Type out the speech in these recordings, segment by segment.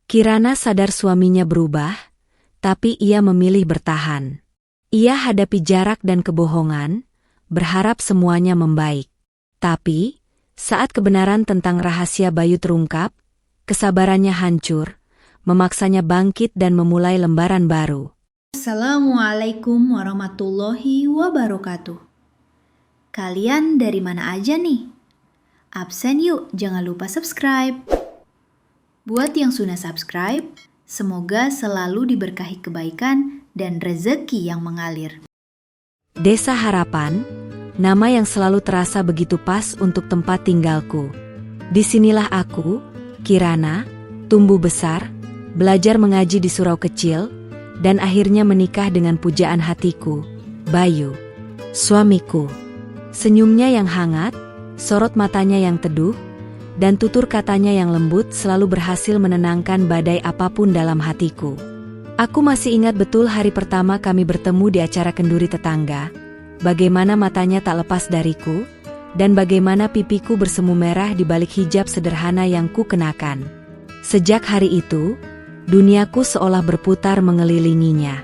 Kirana sadar suaminya berubah, tapi ia memilih bertahan. Ia hadapi jarak dan kebohongan, berharap semuanya membaik. Tapi, saat kebenaran tentang rahasia Bayu terungkap, kesabarannya hancur, memaksanya bangkit dan memulai lembaran baru. Assalamualaikum warahmatullahi wabarakatuh. Kalian dari mana aja nih? Absen yuk, jangan lupa subscribe. Buat yang sudah subscribe, semoga selalu diberkahi kebaikan dan rezeki yang mengalir. Desa Harapan, nama yang selalu terasa begitu pas untuk tempat tinggalku. Disinilah aku, Kirana, tumbuh besar, belajar mengaji di surau kecil, dan akhirnya menikah dengan pujaan hatiku, Bayu, suamiku. Senyumnya yang hangat, sorot matanya yang teduh, dan tutur katanya yang lembut selalu berhasil menenangkan badai apapun dalam hatiku. Aku masih ingat betul hari pertama kami bertemu di acara kenduri tetangga, bagaimana matanya tak lepas dariku, dan bagaimana pipiku bersemu merah di balik hijab sederhana yang ku kenakan. Sejak hari itu, duniaku seolah berputar mengelilinginya.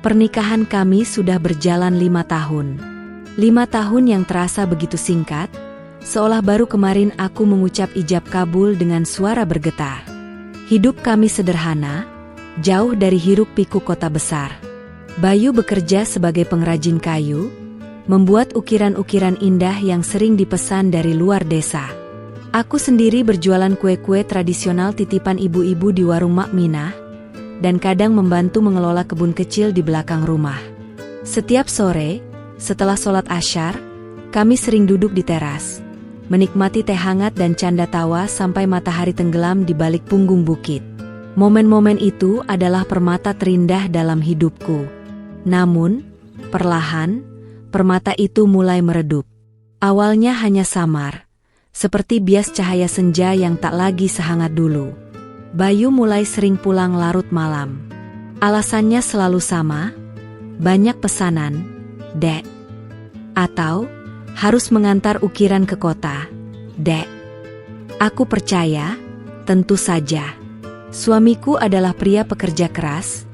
Pernikahan kami sudah berjalan 5 tahun. 5 tahun yang terasa begitu singkat, seolah baru kemarin aku mengucap ijab kabul dengan suara bergetar. Hidup kami sederhana, jauh dari hiruk-pikuk kota besar. Bayu bekerja sebagai pengrajin kayu, membuat ukiran-ukiran indah yang sering dipesan dari luar desa. Aku sendiri berjualan kue-kue tradisional titipan ibu-ibu di warung Mak Minah, dan kadang membantu mengelola kebun kecil di belakang rumah. Setiap sore, setelah sholat Asyar, kami sering duduk di teras, menikmati teh hangat dan canda tawa sampai matahari tenggelam di balik punggung bukit. Momen-momen itu adalah permata terindah dalam hidupku. Namun, perlahan, permata itu mulai meredup. Awalnya hanya samar, seperti bias cahaya senja yang tak lagi sehangat dulu. Bayu mulai sering pulang larut malam. Alasannya selalu sama, banyak pesanan, Dek. Atau, harus mengantar ukiran ke kota, Dek. Aku percaya, tentu saja. Suamiku adalah pria pekerja keras,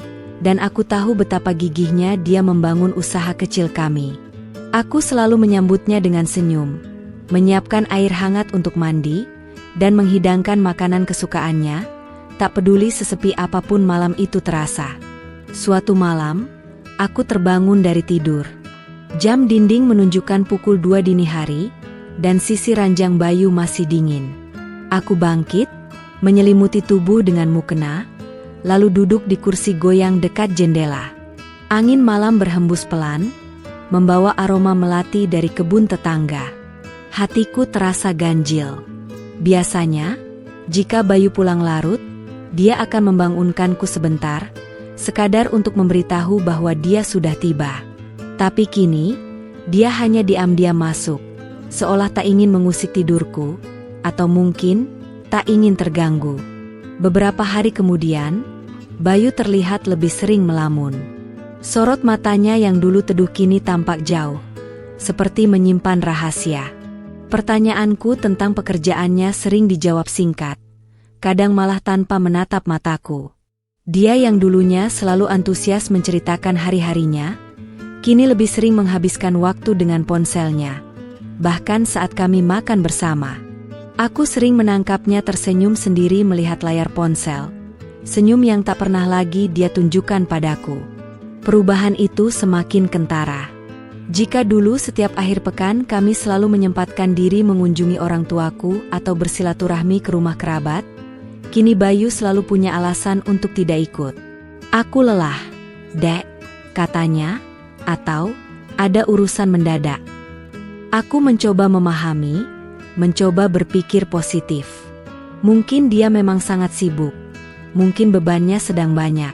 dan aku tahu betapa gigihnya dia membangun usaha kecil kami. Aku selalu menyambutnya dengan senyum, menyiapkan air hangat untuk mandi, dan menghidangkan makanan kesukaannya, tak peduli sesepi apapun malam itu terasa. Suatu malam, aku terbangun dari tidur. Jam dinding menunjukkan pukul 2 dini hari, dan sisi ranjang Bayu masih dingin. Aku bangkit, menyelimuti tubuh dengan mukena, lalu duduk di kursi goyang dekat jendela. Angin malam berhembus pelan, membawa aroma melati dari kebun tetangga. Hatiku terasa ganjil. Biasanya, jika Bayu pulang larut, dia akan membangunkanku sebentar, sekadar untuk memberitahu bahwa dia sudah tiba. Tapi kini, dia hanya diam-diam masuk, seolah tak ingin mengusik tidurku, atau mungkin tak ingin terganggu. Beberapa hari kemudian, Bayu terlihat lebih sering melamun. Sorot matanya yang dulu teduh kini tampak jauh, seperti menyimpan rahasia. Pertanyaanku tentang pekerjaannya sering dijawab singkat, kadang malah tanpa menatap mataku. Dia yang dulunya selalu antusias menceritakan hari-harinya, kini lebih sering menghabiskan waktu dengan ponselnya. Bahkan saat kami makan bersama, aku sering menangkapnya tersenyum sendiri melihat layar ponsel. Senyum yang tak pernah lagi dia tunjukkan padaku. Perubahan itu semakin kentara. Jika dulu setiap akhir pekan kami selalu menyempatkan diri mengunjungi orang tuaku atau bersilaturahmi ke rumah kerabat, kini Bayu selalu punya alasan untuk tidak ikut. Aku lelah, Dek, katanya, atau ada urusan mendadak. Aku mencoba memahami, mencoba berpikir positif. Mungkin dia memang sangat sibuk, mungkin bebannya sedang banyak.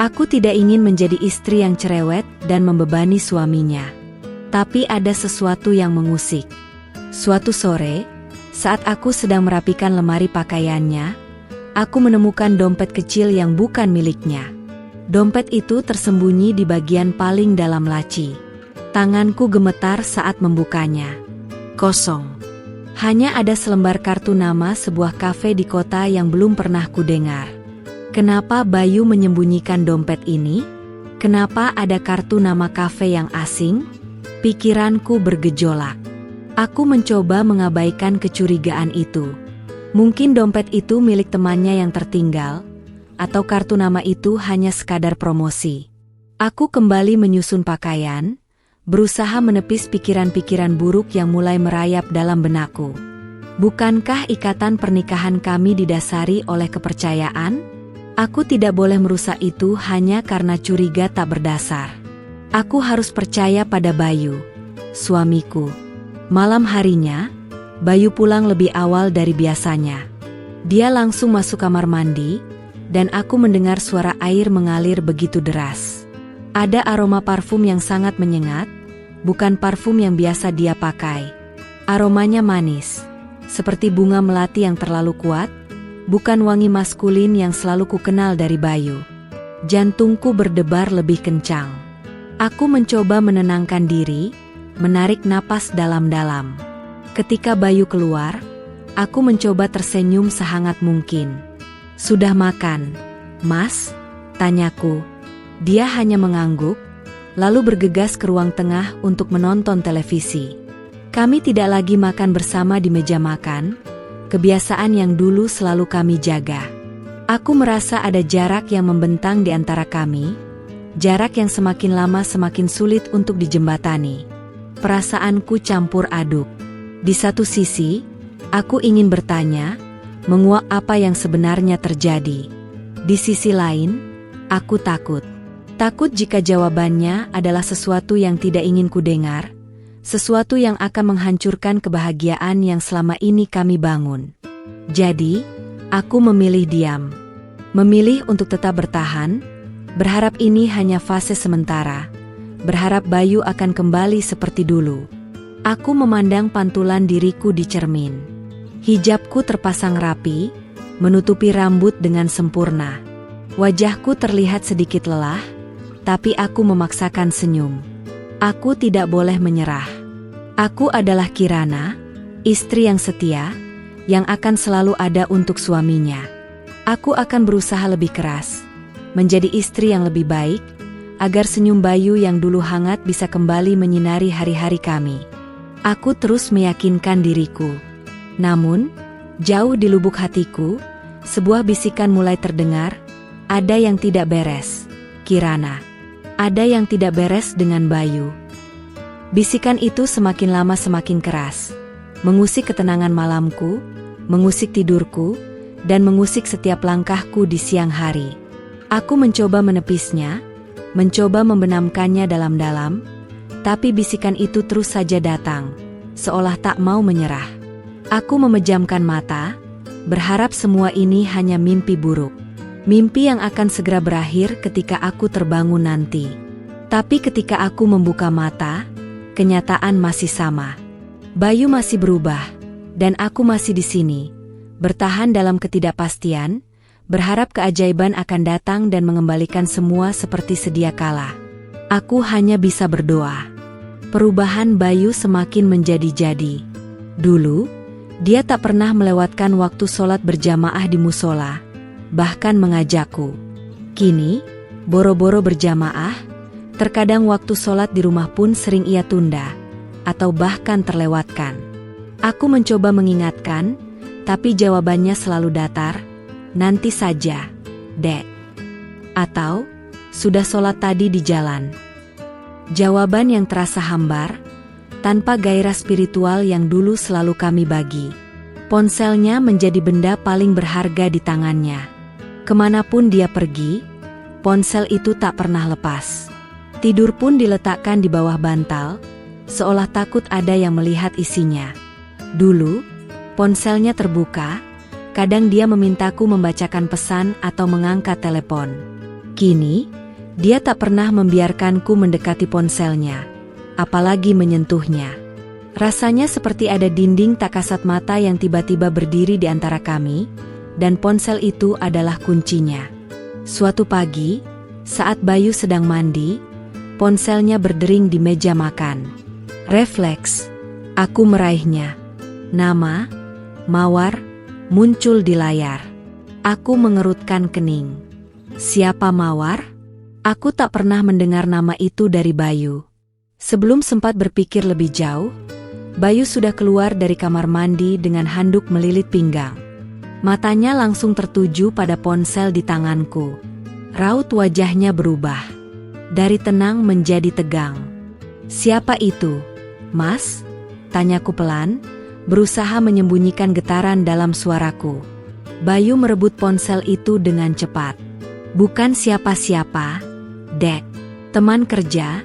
Aku tidak ingin menjadi istri yang cerewet dan membebani suaminya. Tapi ada sesuatu yang mengusik. Suatu sore, saat aku sedang merapikan lemari pakaiannya, aku menemukan dompet kecil yang bukan miliknya. Dompet itu tersembunyi di bagian paling dalam laci. Tanganku gemetar saat membukanya. Kosong. Hanya ada selembar kartu nama sebuah kafe di kota yang belum pernah kudengar. Kenapa Bayu menyembunyikan dompet ini? Kenapa ada kartu nama kafe yang asing? Pikiranku bergejolak. Aku mencoba mengabaikan kecurigaan itu. Mungkin dompet itu milik temannya yang tertinggal, atau kartu nama itu hanya sekadar promosi. Aku kembali menyusun pakaian, berusaha menepis pikiran-pikiran buruk yang mulai merayap dalam benakku. Bukankah ikatan pernikahan kami didasari oleh kepercayaan? Aku tidak boleh merusak itu hanya karena curiga tak berdasar. Aku harus percaya pada Bayu, suamiku. Malam harinya, Bayu pulang lebih awal dari biasanya. Dia langsung masuk kamar mandi, dan aku mendengar suara air mengalir begitu deras. Ada aroma parfum yang sangat menyengat, bukan parfum yang biasa dia pakai. Aromanya manis, seperti bunga melati yang terlalu kuat, bukan wangi maskulin yang selalu kukenal dari Bayu. Jantungku berdebar lebih kencang. Aku mencoba menenangkan diri, menarik napas dalam-dalam. Ketika Bayu keluar, aku mencoba tersenyum sehangat mungkin. "Sudah makan, Mas?" tanyaku. Dia hanya mengangguk, lalu bergegas ke ruang tengah untuk menonton televisi. Kami tidak lagi makan bersama di meja makan, kebiasaan yang dulu selalu kami jaga. Aku merasa ada jarak yang membentang di antara kami, jarak yang semakin lama semakin sulit untuk dijembatani. Perasaanku campur aduk. Di satu sisi, aku ingin bertanya, menguak apa yang sebenarnya terjadi. Di sisi lain, aku takut. Takut jika jawabannya adalah sesuatu yang tidak ingin kudengar, sesuatu yang akan menghancurkan kebahagiaan yang selama ini kami bangun. Jadi, aku memilih diam. Memilih untuk tetap bertahan, berharap ini hanya fase sementara, berharap Bayu akan kembali seperti dulu. Aku memandang pantulan diriku di cermin. Hijabku terpasang rapi, menutupi rambut dengan sempurna. Wajahku terlihat sedikit lelah, tapi aku memaksakan senyum. Aku tidak boleh menyerah. Aku adalah Kirana, istri yang setia, yang akan selalu ada untuk suaminya. Aku akan berusaha lebih keras, menjadi istri yang lebih baik, agar senyum Bayu yang dulu hangat bisa kembali menyinari hari-hari kami. Aku terus meyakinkan diriku. Namun, jauh di lubuk hatiku, sebuah bisikan mulai terdengar, ada yang tidak beres, Kirana. Ada yang tidak beres dengan Bayu. Bisikan itu semakin lama semakin keras, mengusik ketenangan malamku, mengusik tidurku, dan mengusik setiap langkahku di siang hari. Aku mencoba menepisnya, mencoba membenamkannya dalam-dalam, tapi bisikan itu terus saja datang, seolah tak mau menyerah. Aku memejamkan mata, berharap semua ini hanya mimpi buruk. Mimpi yang akan segera berakhir ketika aku terbangun nanti. Tapi ketika aku membuka mata, kenyataan masih sama. Bayu masih berubah, dan aku masih di sini, bertahan dalam ketidakpastian, berharap keajaiban akan datang dan mengembalikan semua seperti sedia kala. Aku hanya bisa berdoa. Perubahan Bayu semakin menjadi-jadi. Dulu, dia tak pernah melewatkan waktu sholat berjamaah di musola, bahkan mengajakku. Kini, boro-boro berjamaah, terkadang waktu sholat di rumah pun sering ia tunda, atau bahkan terlewatkan. Aku mencoba mengingatkan, tapi jawabannya selalu datar, "Nanti saja, Dek." Atau, "Sudah sholat tadi di jalan." Jawaban yang terasa hambar, tanpa gairah spiritual yang dulu selalu kami bagi. Ponselnya menjadi benda paling berharga di tangannya. Kemanapun dia pergi, ponsel itu tak pernah lepas. Tidur pun diletakkan di bawah bantal, seolah takut ada yang melihat isinya. Dulu, ponselnya terbuka, kadang dia memintaku membacakan pesan atau mengangkat telepon. Kini, dia tak pernah membiarkanku mendekati ponselnya, apalagi menyentuhnya. Rasanya seperti ada dinding tak kasat mata yang tiba-tiba berdiri di antara kami, dan ponsel itu adalah kuncinya. Suatu pagi, saat Bayu sedang mandi, ponselnya berdering di meja makan. Refleks, aku meraihnya. Nama, Mawar, muncul di layar. Aku mengerutkan kening. Siapa Mawar? Aku tak pernah mendengar nama itu dari Bayu. Sebelum sempat berpikir lebih jauh, Bayu sudah keluar dari kamar mandi dengan handuk melilit pinggang. Matanya langsung tertuju pada ponsel di tanganku. Raut wajahnya berubah. Dari tenang menjadi tegang. Siapa itu, Mas? Tanyaku pelan, berusaha menyembunyikan getaran dalam suaraku. Bayu merebut ponsel itu dengan cepat. Bukan siapa-siapa, Dek. Teman kerja,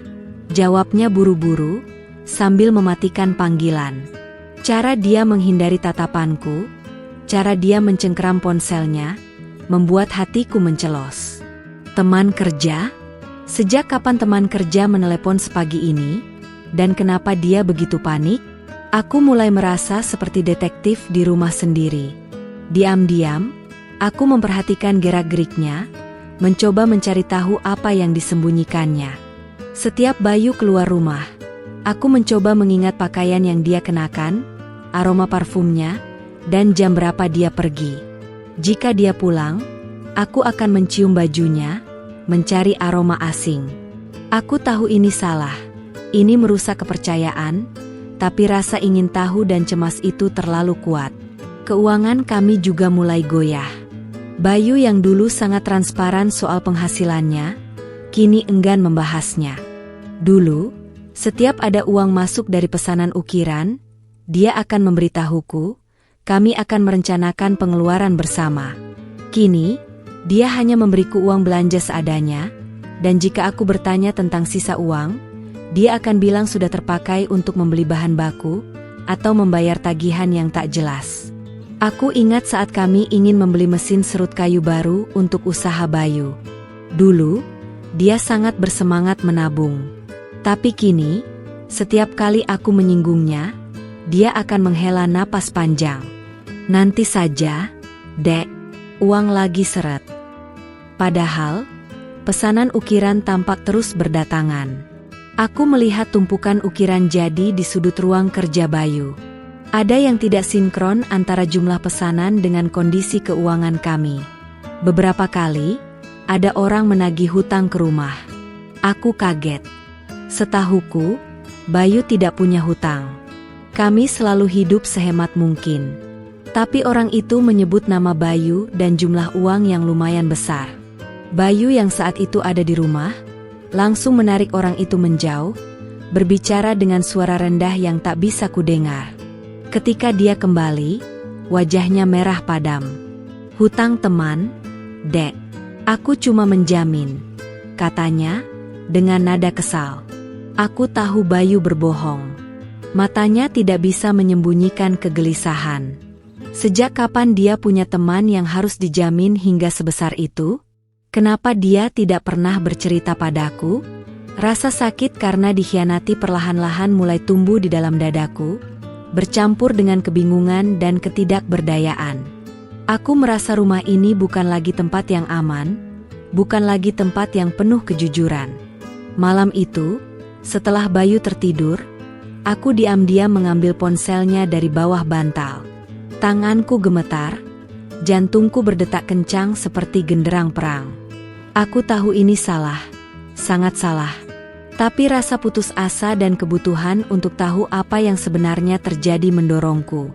jawabnya buru-buru, sambil mematikan panggilan. Cara dia menghindari tatapanku, cara dia mencengkeram ponselnya, membuat hatiku mencelos. Teman kerja? Sejak kapan teman kerja menelepon sepagi ini? Dan kenapa dia begitu panik? Aku mulai merasa seperti detektif di rumah sendiri. Diam-diam, aku memperhatikan gerak-geriknya, mencoba mencari tahu apa yang disembunyikannya. Setiap Bayu keluar rumah, aku mencoba mengingat pakaian yang dia kenakan, aroma parfumnya, dan jam berapa dia pergi. Jika dia pulang, aku akan mencium bajunya, mencari aroma asing. Aku tahu ini salah, ini merusak kepercayaan, tapi rasa ingin tahu dan cemas itu terlalu kuat. Keuangan kami juga mulai goyah. Bayu yang dulu sangat transparan soal penghasilannya, kini enggan membahasnya. Dulu, setiap ada uang masuk dari pesanan ukiran, dia akan memberitahuku, kami akan merencanakan pengeluaran bersama. Kini, dia hanya memberiku uang belanja seadanya, dan jika aku bertanya tentang sisa uang, dia akan bilang sudah terpakai untuk membeli bahan baku, atau membayar tagihan yang tak jelas. Aku ingat saat kami ingin membeli mesin serut kayu baru untuk usaha Bayu. Dulu, dia sangat bersemangat menabung. Tapi kini, setiap kali aku menyinggungnya, dia akan menghela napas panjang. Nanti saja, Dek, uang lagi seret. Padahal, pesanan ukiran tampak terus berdatangan. Aku melihat tumpukan ukiran jadi di sudut ruang kerja Bayu. Ada yang tidak sinkron antara jumlah pesanan dengan kondisi keuangan kami. Beberapa kali, ada orang menagih hutang ke rumah. Aku kaget. Setahuku, Bayu tidak punya hutang. Kami selalu hidup sehemat mungkin. Tapi orang itu menyebut nama Bayu dan jumlah uang yang lumayan besar. Bayu yang saat itu ada di rumah, langsung menarik orang itu menjauh, berbicara dengan suara rendah yang tak bisa kudengar. Ketika dia kembali, wajahnya merah padam. Hutang teman, Dek. Aku cuma menjamin, katanya, dengan nada kesal. Aku tahu Bayu berbohong. Matanya tidak bisa menyembunyikan kegelisahan. Sejak kapan dia punya teman yang harus dijamin hingga sebesar itu? Kenapa dia tidak pernah bercerita padaku? Rasa sakit karena dikhianati perlahan-lahan mulai tumbuh di dalam dadaku, bercampur dengan kebingungan dan ketidakberdayaan. Aku merasa rumah ini bukan lagi tempat yang aman, bukan lagi tempat yang penuh kejujuran. Malam itu, setelah Bayu tertidur, aku diam-diam mengambil ponselnya dari bawah bantal. Tanganku gemetar, jantungku berdetak kencang seperti genderang perang. Aku tahu ini salah, sangat salah. Tapi rasa putus asa dan kebutuhan untuk tahu apa yang sebenarnya terjadi mendorongku.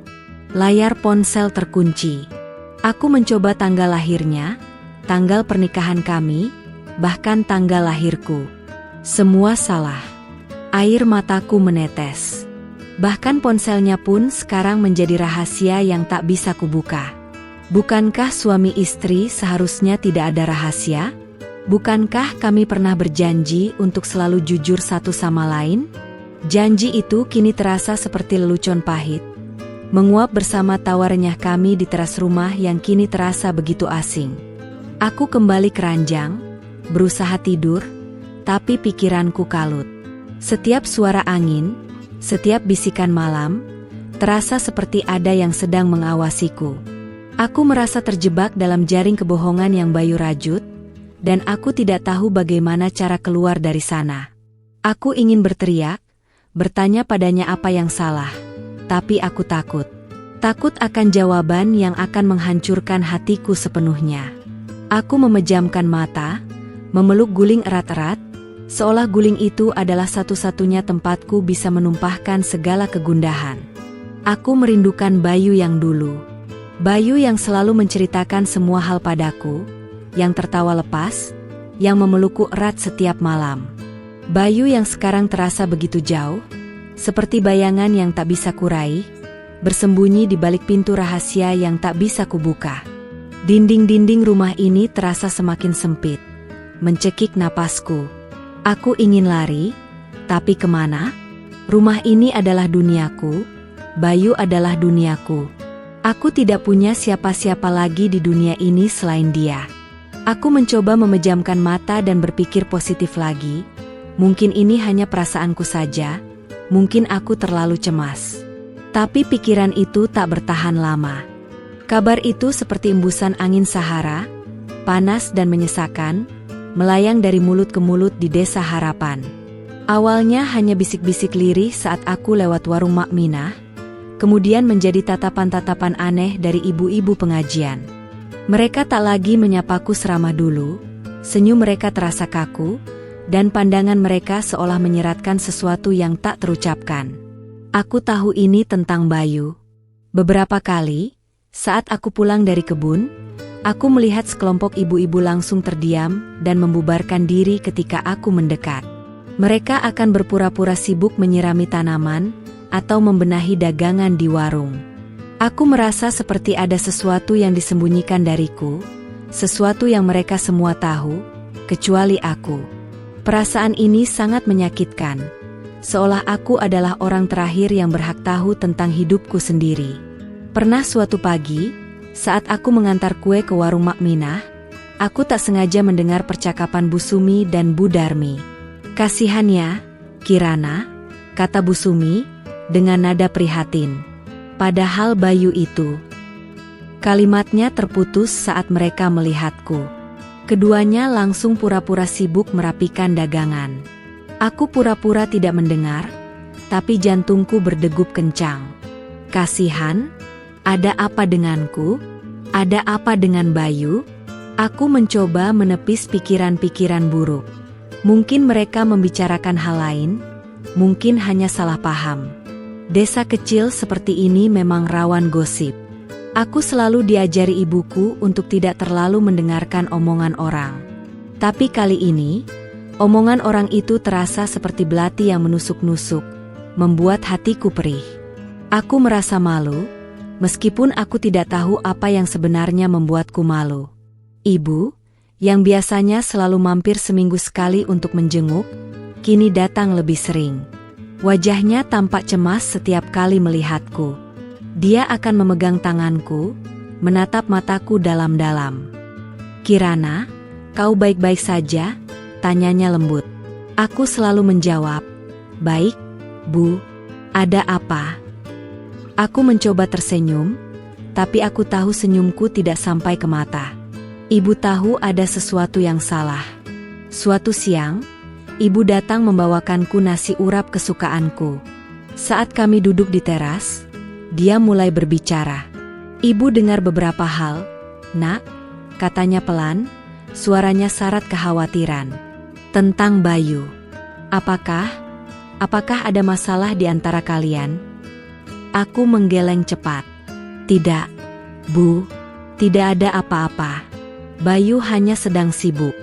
Layar ponsel terkunci. Aku mencoba tanggal lahirnya, tanggal pernikahan kami, bahkan tanggal lahirku. Semua salah. Air mataku menetes. Bahkan ponselnya pun sekarang menjadi rahasia yang tak bisa kubuka. Bukankah suami istri seharusnya tidak ada rahasia? Bukankah kami pernah berjanji untuk selalu jujur satu sama lain? Janji itu kini terasa seperti lelucon pahit, menguap bersama tawa renyah kami di teras rumah yang kini terasa begitu asing. Aku kembali ke ranjang, berusaha tidur, tapi pikiranku kalut. Setiap suara angin, setiap bisikan malam, terasa seperti ada yang sedang mengawasiku. Aku merasa terjebak dalam jaring kebohongan yang Bayu rajut, dan aku tidak tahu bagaimana cara keluar dari sana. Aku ingin berteriak, bertanya padanya apa yang salah, tapi aku takut. Takut akan jawaban yang akan menghancurkan hatiku sepenuhnya. Aku memejamkan mata, memeluk guling erat-erat, seolah guling itu adalah satu-satunya tempatku bisa menumpahkan segala kegundahan. Aku merindukan Bayu yang dulu. Bayu yang selalu menceritakan semua hal padaku, yang tertawa lepas, yang memelukku erat setiap malam. Bayu yang sekarang terasa begitu jauh, seperti bayangan yang tak bisa kuraih, bersembunyi di balik pintu rahasia yang tak bisa kubuka. Dinding-dinding rumah ini terasa semakin sempit, mencekik napasku. Aku ingin lari, tapi kemana? Rumah ini adalah duniaku, Bayu adalah duniaku. Aku tidak punya siapa-siapa lagi di dunia ini selain dia. Aku mencoba memejamkan mata dan berpikir positif lagi. Mungkin ini hanya perasaanku saja, mungkin aku terlalu cemas. Tapi pikiran itu tak bertahan lama. Kabar itu seperti embusan angin Sahara, panas dan menyesakan, melayang dari mulut ke mulut di Desa Harapan. Awalnya hanya bisik-bisik lirih saat aku lewat warung Mak Minah, kemudian menjadi tatapan-tatapan aneh dari ibu-ibu pengajian. Mereka tak lagi menyapaku seramah dulu, senyum mereka terasa kaku, dan pandangan mereka seolah menyeratkan sesuatu yang tak terucapkan. Aku tahu ini tentang Bayu. Beberapa kali, saat aku pulang dari kebun, aku melihat sekelompok ibu-ibu langsung terdiam dan membubarkan diri ketika aku mendekat. Mereka akan berpura-pura sibuk menyirami tanaman atau membenahi dagangan di warung. Aku merasa seperti ada sesuatu yang disembunyikan dariku, sesuatu yang mereka semua tahu, kecuali aku. Perasaan ini sangat menyakitkan, seolah aku adalah orang terakhir yang berhak tahu tentang hidupku sendiri. Pernah suatu pagi, saat aku mengantar kue ke warung Mak Minah, aku tak sengaja mendengar percakapan Bu Sumi dan Bu Darmi. "Kasihan ya, Kirana," kata Bu Sumi, dengan nada prihatin. Padahal Bayu itu. Kalimatnya terputus saat mereka melihatku. Keduanya langsung pura-pura sibuk merapikan dagangan. Aku pura-pura tidak mendengar, tapi jantungku berdegup kencang. Kasihan? Ada apa denganku? Ada apa dengan Bayu? Aku mencoba menepis pikiran-pikiran buruk. Mungkin mereka membicarakan hal lain, mungkin hanya salah paham. Desa kecil seperti ini memang rawan gosip. Aku selalu diajari ibuku untuk tidak terlalu mendengarkan omongan orang. Tapi kali ini, omongan orang itu terasa seperti belati yang menusuk-nusuk, membuat hatiku perih. Aku merasa malu, meskipun aku tidak tahu apa yang sebenarnya membuatku malu. Ibu, yang biasanya selalu mampir seminggu sekali untuk menjenguk, kini datang lebih sering. Wajahnya tampak cemas setiap kali melihatku. Dia akan memegang tanganku, menatap mataku dalam-dalam. "Kirana, kau baik-baik saja?" tanyanya lembut. Aku selalu menjawab, "Baik, Bu. Ada apa?" Aku mencoba tersenyum, tapi aku tahu senyumku tidak sampai ke mata. Ibu tahu ada sesuatu yang salah. Suatu siang, ibu datang membawakanku nasi urap kesukaanku. Saat kami duduk di teras, dia mulai berbicara. Ibu dengar beberapa hal. "Nak," katanya pelan, suaranya syarat kekhawatiran. "Tentang Bayu. Apakah ada masalah di antara kalian?" Aku menggeleng cepat. "Tidak, Bu, tidak ada apa-apa. Bayu hanya sedang sibuk."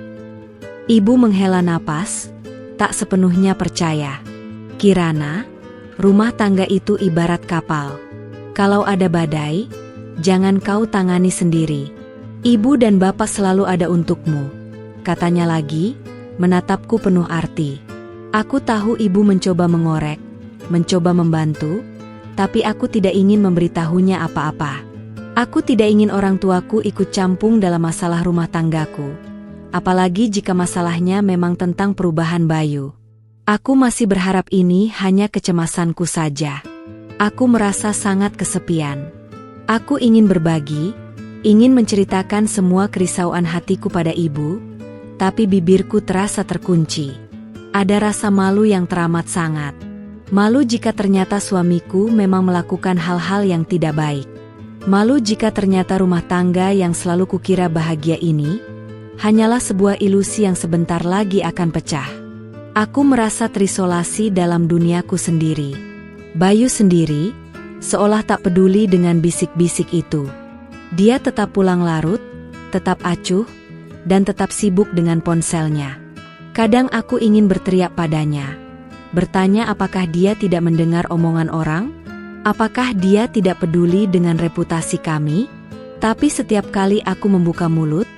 Ibu menghela napas, tak sepenuhnya percaya. "Kirana, rumah tangga itu ibarat kapal. Kalau ada badai, jangan kau tangani sendiri. Ibu dan bapak selalu ada untukmu," katanya lagi, menatapku penuh arti. Aku tahu ibu mencoba mengorek, mencoba membantu, tapi aku tidak ingin memberitahunya apa-apa. Aku tidak ingin orang tuaku ikut campung dalam masalah rumah tanggaku, apalagi jika masalahnya memang tentang perubahan Bayu. Aku masih berharap ini hanya kecemasanku saja. Aku merasa sangat kesepian. Aku ingin berbagi, ingin menceritakan semua kerisauan hatiku pada ibu, tapi bibirku terasa terkunci. Ada rasa malu yang teramat sangat. Malu jika ternyata suamiku memang melakukan hal-hal yang tidak baik. Malu jika ternyata rumah tangga yang selalu kukira bahagia ini Hanyalah sebuah ilusi yang sebentar lagi akan pecah. Aku merasa terisolasi dalam duniaku sendiri. Bayu sendiri, seolah tak peduli dengan bisik-bisik itu. Dia tetap pulang larut, tetap acuh, dan tetap sibuk dengan ponselnya. Kadang aku ingin berteriak padanya, bertanya apakah dia tidak mendengar omongan orang? Apakah dia tidak peduli dengan reputasi kami? Tapi setiap kali aku membuka mulut,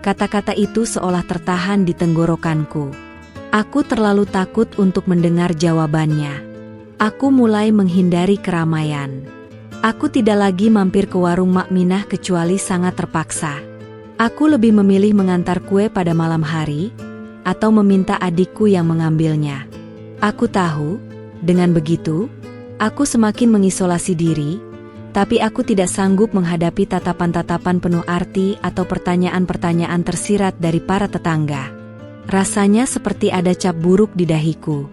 kata-kata itu seolah tertahan di tenggorokanku. Aku terlalu takut untuk mendengar jawabannya. Aku mulai menghindari keramaian. Aku tidak lagi mampir ke warung Mak Minah kecuali sangat terpaksa. Aku lebih memilih mengantar kue pada malam hari, atau meminta adikku yang mengambilnya. Aku tahu, dengan begitu, aku semakin mengisolasi diri, tapi aku tidak sanggup menghadapi tatapan-tatapan penuh arti atau pertanyaan-pertanyaan tersirat dari para tetangga. Rasanya seperti ada cap buruk di dahiku.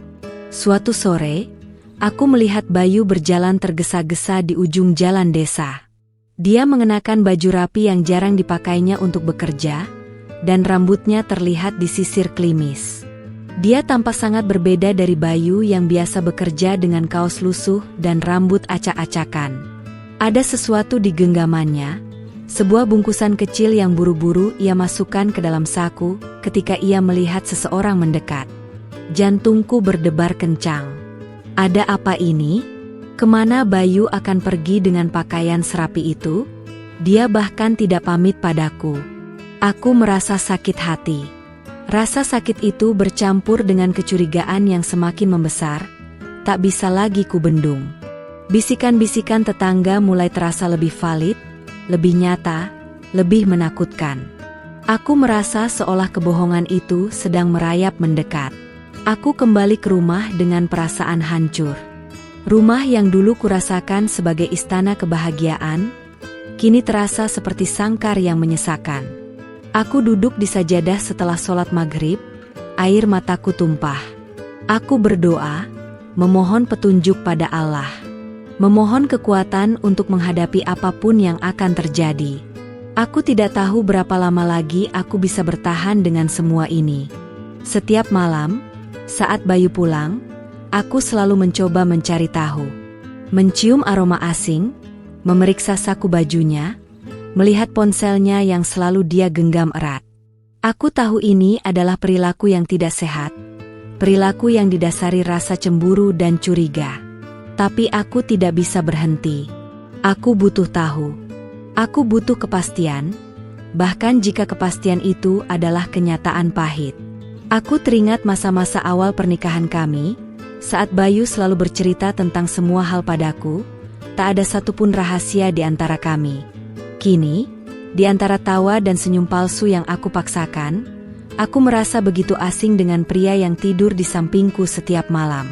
Suatu sore, aku melihat Bayu berjalan tergesa-gesa di ujung jalan desa. Dia mengenakan baju rapi yang jarang dipakainya untuk bekerja, dan rambutnya terlihat disisir klimis. Dia tampak sangat berbeda dari Bayu yang biasa bekerja dengan kaos lusuh dan rambut acak-acakan. Ada sesuatu di genggamannya, sebuah bungkusan kecil yang buru-buru ia masukkan ke dalam saku ketika ia melihat seseorang mendekat. Jantungku berdebar kencang. Ada apa ini? Kemana Bayu akan pergi dengan pakaian serapi itu? Dia bahkan tidak pamit padaku. Aku merasa sakit hati. Rasa sakit itu bercampur dengan kecurigaan yang semakin membesar, tak bisa lagi kubendung. Bisikan-bisikan tetangga mulai terasa lebih valid, lebih nyata, lebih menakutkan. Aku merasa seolah kebohongan itu sedang merayap mendekat. Aku kembali ke rumah dengan perasaan hancur. Rumah yang dulu kurasakan sebagai istana kebahagiaan, kini terasa seperti sangkar yang menyesakan. Aku duduk di sajadah setelah sholat maghrib, air mataku tumpah. Aku berdoa, memohon petunjuk pada Allah. Memohon kekuatan untuk menghadapi apapun yang akan terjadi. Aku tidak tahu berapa lama lagi aku bisa bertahan dengan semua ini. Setiap malam, saat Bayu pulang, aku selalu mencoba mencari tahu. Mencium aroma asing, memeriksa saku bajunya, melihat ponselnya yang selalu dia genggam erat. Aku tahu ini adalah perilaku yang tidak sehat, perilaku yang didasari rasa cemburu dan curiga. Tapi aku tidak bisa berhenti. Aku butuh tahu. Aku butuh kepastian, bahkan jika kepastian itu adalah kenyataan pahit. Aku teringat masa-masa awal pernikahan kami, saat Bayu selalu bercerita tentang semua hal padaku, tak ada satupun rahasia di antara kami. Kini, di antara tawa dan senyum palsu yang aku paksakan, aku merasa begitu asing dengan pria yang tidur di sampingku setiap malam.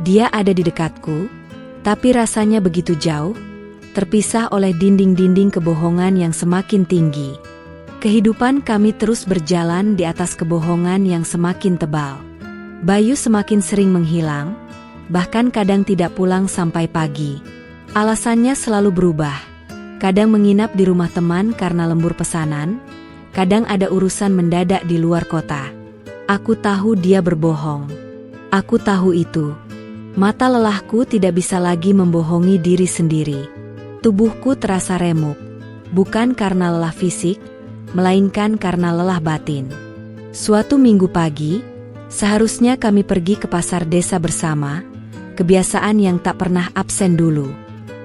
Dia ada di dekatku, tapi rasanya begitu jauh, terpisah oleh dinding-dinding kebohongan yang semakin tinggi. Kehidupan kami terus berjalan di atas kebohongan yang semakin tebal. Bayu semakin sering menghilang, bahkan kadang tidak pulang sampai pagi. Alasannya selalu berubah. Kadang menginap di rumah teman karena lembur pesanan, kadang ada urusan mendadak di luar kota. Aku tahu dia berbohong. Aku tahu itu. Mata lelahku tidak bisa lagi membohongi diri sendiri. Tubuhku terasa remuk, bukan karena lelah fisik, melainkan karena lelah batin. Suatu minggu pagi, seharusnya kami pergi ke pasar desa bersama, kebiasaan yang tak pernah absen dulu.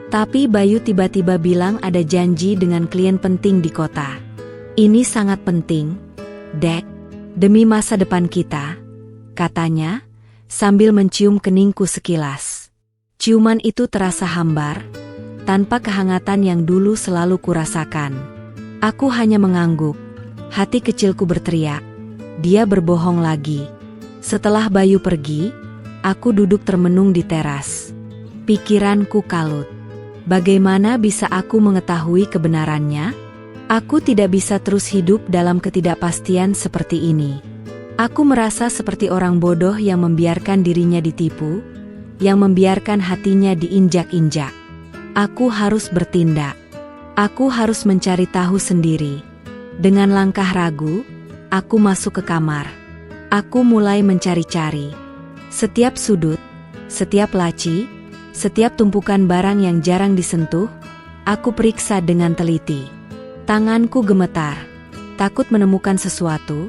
Tapi Bayu tiba-tiba bilang ada janji dengan klien penting di kota. Ini sangat penting, Dek, demi masa depan kita, katanya, sambil mencium keningku sekilas. Ciuman itu terasa hambar, tanpa kehangatan yang dulu selalu kurasakan. Aku hanya mengangguk, hati kecilku berteriak, dia berbohong lagi. Setelah Bayu pergi, aku duduk termenung di teras. Pikiranku kalut. Bagaimana bisa aku mengetahui kebenarannya? Aku tidak bisa terus hidup dalam ketidakpastian seperti ini. Aku merasa seperti orang bodoh yang membiarkan dirinya ditipu, yang membiarkan hatinya diinjak-injak. Aku harus bertindak. Aku harus mencari tahu sendiri. Dengan langkah ragu, Aku masuk ke kamar. Aku mulai mencari-cari. Setiap sudut, setiap laci, setiap tumpukan barang yang jarang disentuh, aku periksa dengan teliti. Tanganku gemetar, takut menemukan sesuatu,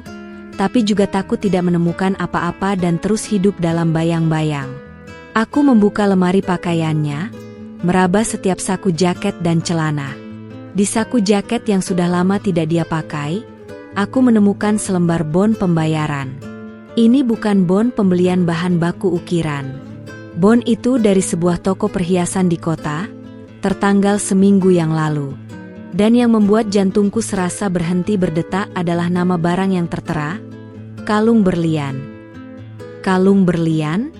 tapi juga takut tidak menemukan apa-apa dan terus hidup dalam bayang-bayang. Aku membuka lemari pakaiannya, meraba setiap saku jaket dan celana. Di saku jaket yang sudah lama tidak dia pakai, aku menemukan selembar bon pembayaran. Ini bukan bon pembelian bahan baku ukiran. Bon itu dari sebuah toko perhiasan di kota, tertanggal seminggu yang lalu. Dan yang membuat jantungku serasa berhenti berdetak adalah nama barang yang tertera, kalung berlian. Kalung berlian?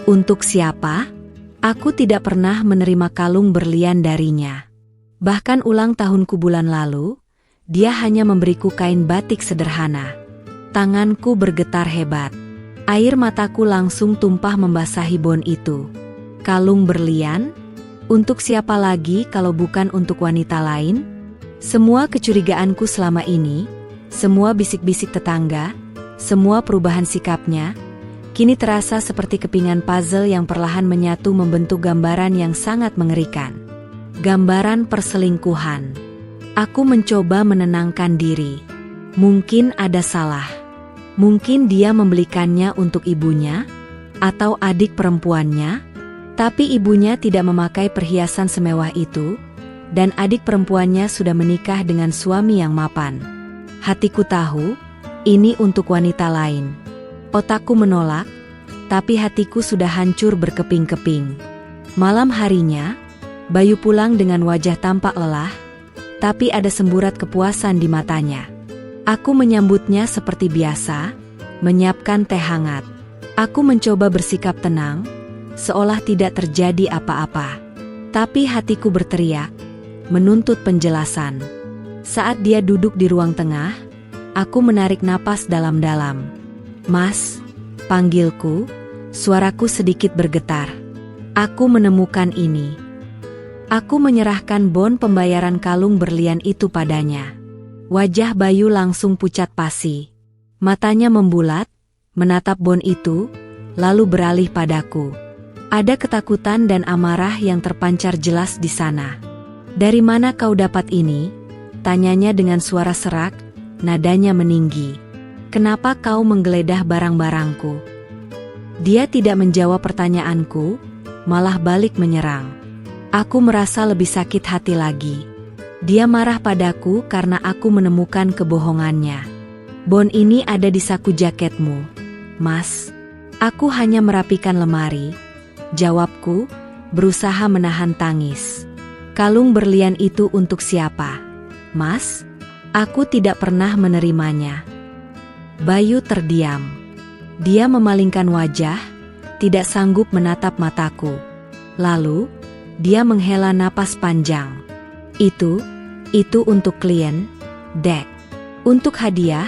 Untuk siapa? Aku tidak pernah menerima kalung berlian darinya. Bahkan ulang tahunku bulan lalu, dia hanya memberiku kain batik sederhana. Tanganku bergetar hebat. Air mataku langsung tumpah membasahi bon itu. Kalung berlian? Untuk siapa lagi kalau bukan untuk wanita lain? Semua kecurigaanku selama ini, semua bisik-bisik tetangga, semua perubahan sikapnya, kini terasa seperti kepingan puzzle yang perlahan menyatu membentuk gambaran yang sangat mengerikan. Gambaran perselingkuhan. Aku mencoba menenangkan diri. Mungkin ada salah. Mungkin dia membelikannya untuk ibunya, atau adik perempuannya, tapi ibunya tidak memakai perhiasan semewah itu, dan adik perempuannya sudah menikah dengan suami yang mapan. Hatiku tahu, ini untuk wanita lain. Otakku menolak, tapi hatiku sudah hancur berkeping-keping. Malam harinya, Bayu pulang dengan wajah tampak lelah, tapi ada semburat kepuasan di matanya. Aku menyambutnya seperti biasa, menyiapkan teh hangat. Aku mencoba bersikap tenang, seolah tidak terjadi apa-apa. Tapi hatiku berteriak, menuntut penjelasan. Saat dia duduk di ruang tengah, aku menarik napas dalam-dalam. "Mas," panggilku, suaraku sedikit bergetar. "Aku menemukan ini." Aku menyerahkan bon pembayaran kalung berlian itu padanya. Wajah Bayu langsung pucat pasi. Matanya membulat, menatap bon itu, lalu beralih padaku. Ada ketakutan dan amarah yang terpancar jelas di sana. "Dari mana kau dapat ini?" tanyanya dengan suara serak, nadanya meninggi. "Kenapa kau menggeledah barang-barangku?" Dia tidak menjawab pertanyaanku, malah balik menyerang. Aku merasa lebih sakit hati lagi. Dia marah padaku karena aku menemukan kebohongannya. "Bon ini ada di saku jaketmu, Mas." Aku hanya merapikan lemari, jawabku, berusaha menahan tangis. "Kalung berlian itu untuk siapa, Mas? Aku tidak pernah menerimanya." Bayu terdiam. Dia memalingkan wajah, tidak sanggup menatap mataku. Lalu, dia menghela napas panjang. Itu untuk klien, Dek. Untuk hadiah,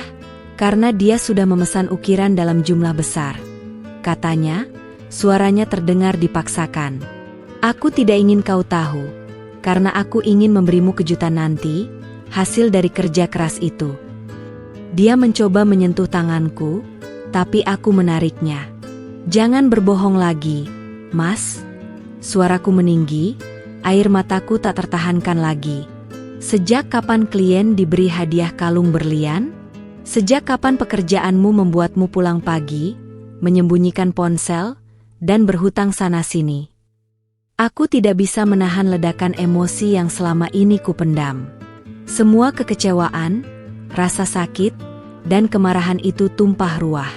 karena dia sudah memesan ukiran dalam jumlah besar. Katanya, suaranya terdengar dipaksakan. "Aku tidak ingin kau tahu, karena aku ingin memberimu kejutan nanti, hasil dari kerja keras itu." Dia mencoba menyentuh tanganku, tapi aku menariknya. "Jangan berbohong lagi, Mas." Suaraku meninggi, air mataku tak tertahankan lagi. "Sejak kapan klien diberi hadiah kalung berlian? Sejak kapan pekerjaanmu membuatmu pulang pagi, menyembunyikan ponsel, dan berhutang sana-sini?" Aku tidak bisa menahan ledakan emosi yang selama ini kupendam. Semua kekecewaan, rasa sakit, dan kemarahan itu tumpah ruah.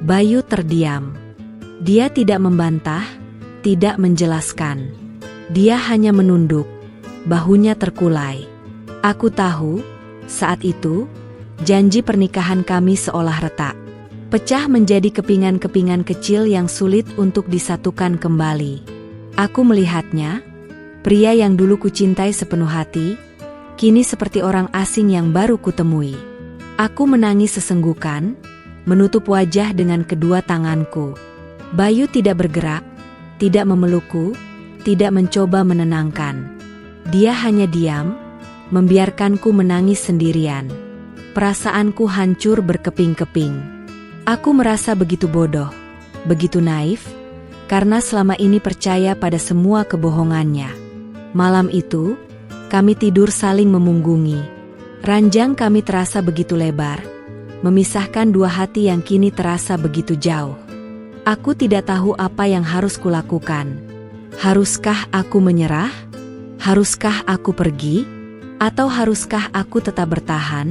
Bayu terdiam. Dia tidak membantah, tidak menjelaskan. Dia hanya menunduk, bahunya terkulai. Aku tahu, saat itu, janji pernikahan kami seolah retak. Pecah menjadi kepingan-kepingan kecil yang sulit untuk disatukan kembali. Aku melihatnya, pria yang dulu kucintai sepenuh hati, kini seperti orang asing yang baru kutemui. Aku menangis sesenggukan, menutup wajah dengan kedua tanganku. Bayu tidak bergerak, tidak memelukku, tidak mencoba menenangkan. Dia hanya diam, membiarkanku menangis sendirian. Perasaanku hancur berkeping-keping. Aku merasa begitu bodoh, begitu naif, karena selama ini percaya pada semua kebohongannya. Malam itu, kami tidur saling memunggungi. Ranjang kami terasa begitu lebar, memisahkan dua hati yang kini terasa begitu jauh. Aku tidak tahu apa yang harus kulakukan. Haruskah aku menyerah? Haruskah aku pergi? Atau haruskah aku tetap bertahan,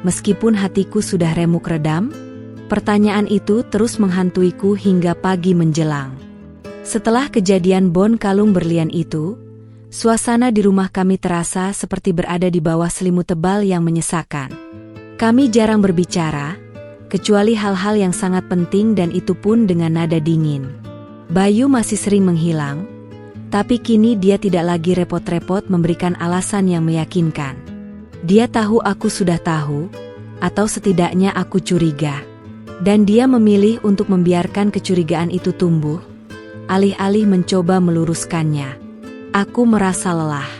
meskipun hatiku sudah remuk redam? Pertanyaan itu terus menghantuiku hingga pagi menjelang. Setelah kejadian bon kalung berlian itu, suasana di rumah kami terasa seperti berada di bawah selimut tebal yang menyesakkan. Kami jarang berbicara, kecuali hal-hal yang sangat penting dan itu pun dengan nada dingin. Bayu masih sering menghilang, tapi kini dia tidak lagi repot-repot memberikan alasan yang meyakinkan. Dia tahu aku sudah tahu, atau setidaknya aku curiga. Dan dia memilih untuk membiarkan kecurigaan itu tumbuh, alih-alih mencoba meluruskannya. Aku merasa lelah.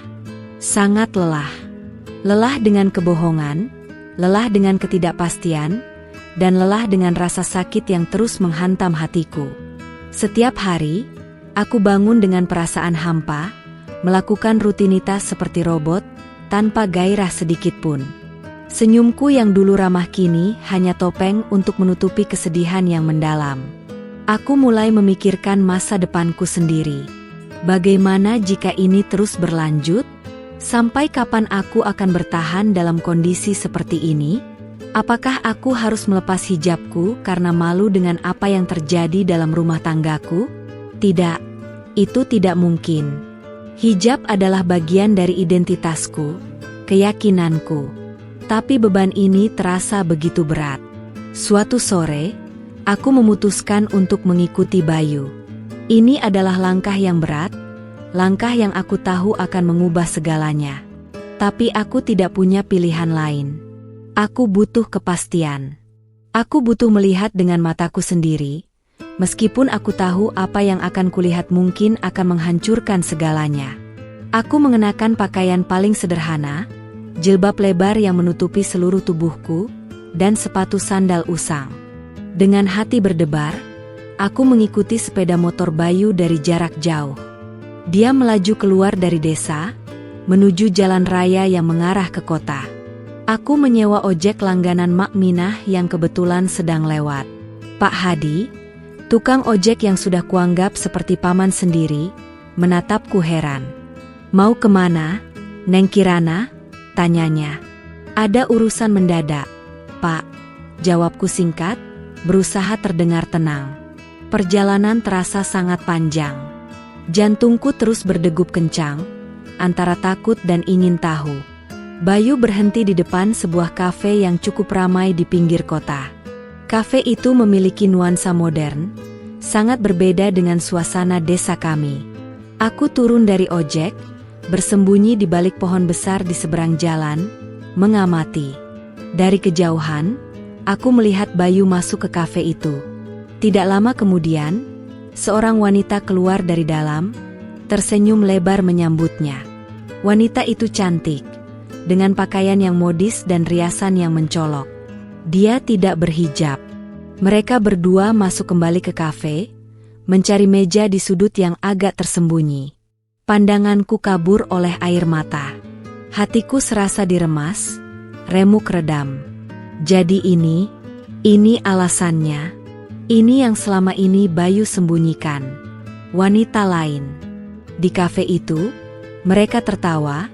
Sangat lelah. Lelah dengan kebohongan, lelah dengan ketidakpastian, dan lelah dengan rasa sakit yang terus menghantam hatiku. Setiap hari, aku bangun dengan perasaan hampa, melakukan rutinitas seperti robot, tanpa gairah sedikit pun. Senyumku yang dulu ramah kini hanya topeng untuk menutupi kesedihan yang mendalam. Aku mulai memikirkan masa depanku sendiri. Bagaimana jika ini terus berlanjut? Sampai kapan aku akan bertahan dalam kondisi seperti ini? Apakah aku harus melepas hijabku karena malu dengan apa yang terjadi dalam rumah tanggaku? Tidak, itu tidak mungkin. Hijab adalah bagian dari identitasku, keyakinanku. Tapi beban ini terasa begitu berat. Suatu sore, aku memutuskan untuk mengikuti Bayu. Ini adalah langkah yang berat, langkah yang aku tahu akan mengubah segalanya. Tapi aku tidak punya pilihan lain. Aku butuh kepastian. Aku butuh melihat dengan mataku sendiri, meskipun aku tahu apa yang akan kulihat mungkin akan menghancurkan segalanya. Aku mengenakan pakaian paling sederhana, jilbab lebar yang menutupi seluruh tubuhku, dan sepatu sandal usang. Dengan hati berdebar, aku mengikuti sepeda motor Bayu dari jarak jauh. Dia melaju keluar dari desa, menuju jalan raya yang mengarah ke kota. Aku menyewa ojek langganan Mak Minah yang kebetulan sedang lewat. Pak Hadi, tukang ojek yang sudah kuanggap seperti paman sendiri, menatapku heran. Mau kemana, Neng Kirana? Tanyanya. Ada urusan mendadak, Pak. Jawabku singkat, berusaha terdengar tenang. Perjalanan terasa sangat panjang. Jantungku terus berdegup kencang, antara takut dan ingin tahu. Bayu berhenti di depan sebuah kafe yang cukup ramai di pinggir kota. Kafe itu memiliki nuansa modern, sangat berbeda dengan suasana desa kami. Aku turun dari ojek, bersembunyi di balik pohon besar di seberang jalan, mengamati. Dari kejauhan, aku melihat Bayu masuk ke kafe itu. Tidak lama kemudian, seorang wanita keluar dari dalam, tersenyum lebar menyambutnya. Wanita itu cantik, dengan pakaian yang modis dan riasan yang mencolok. Dia tidak berhijab. Mereka berdua masuk kembali ke kafe, mencari meja di sudut yang agak tersembunyi. Pandanganku kabur oleh air mata. Hatiku serasa diremas, remuk redam. Jadi ini alasannya. Ini yang selama ini Bayu sembunyikan. Wanita lain. Di kafe itu, mereka tertawa,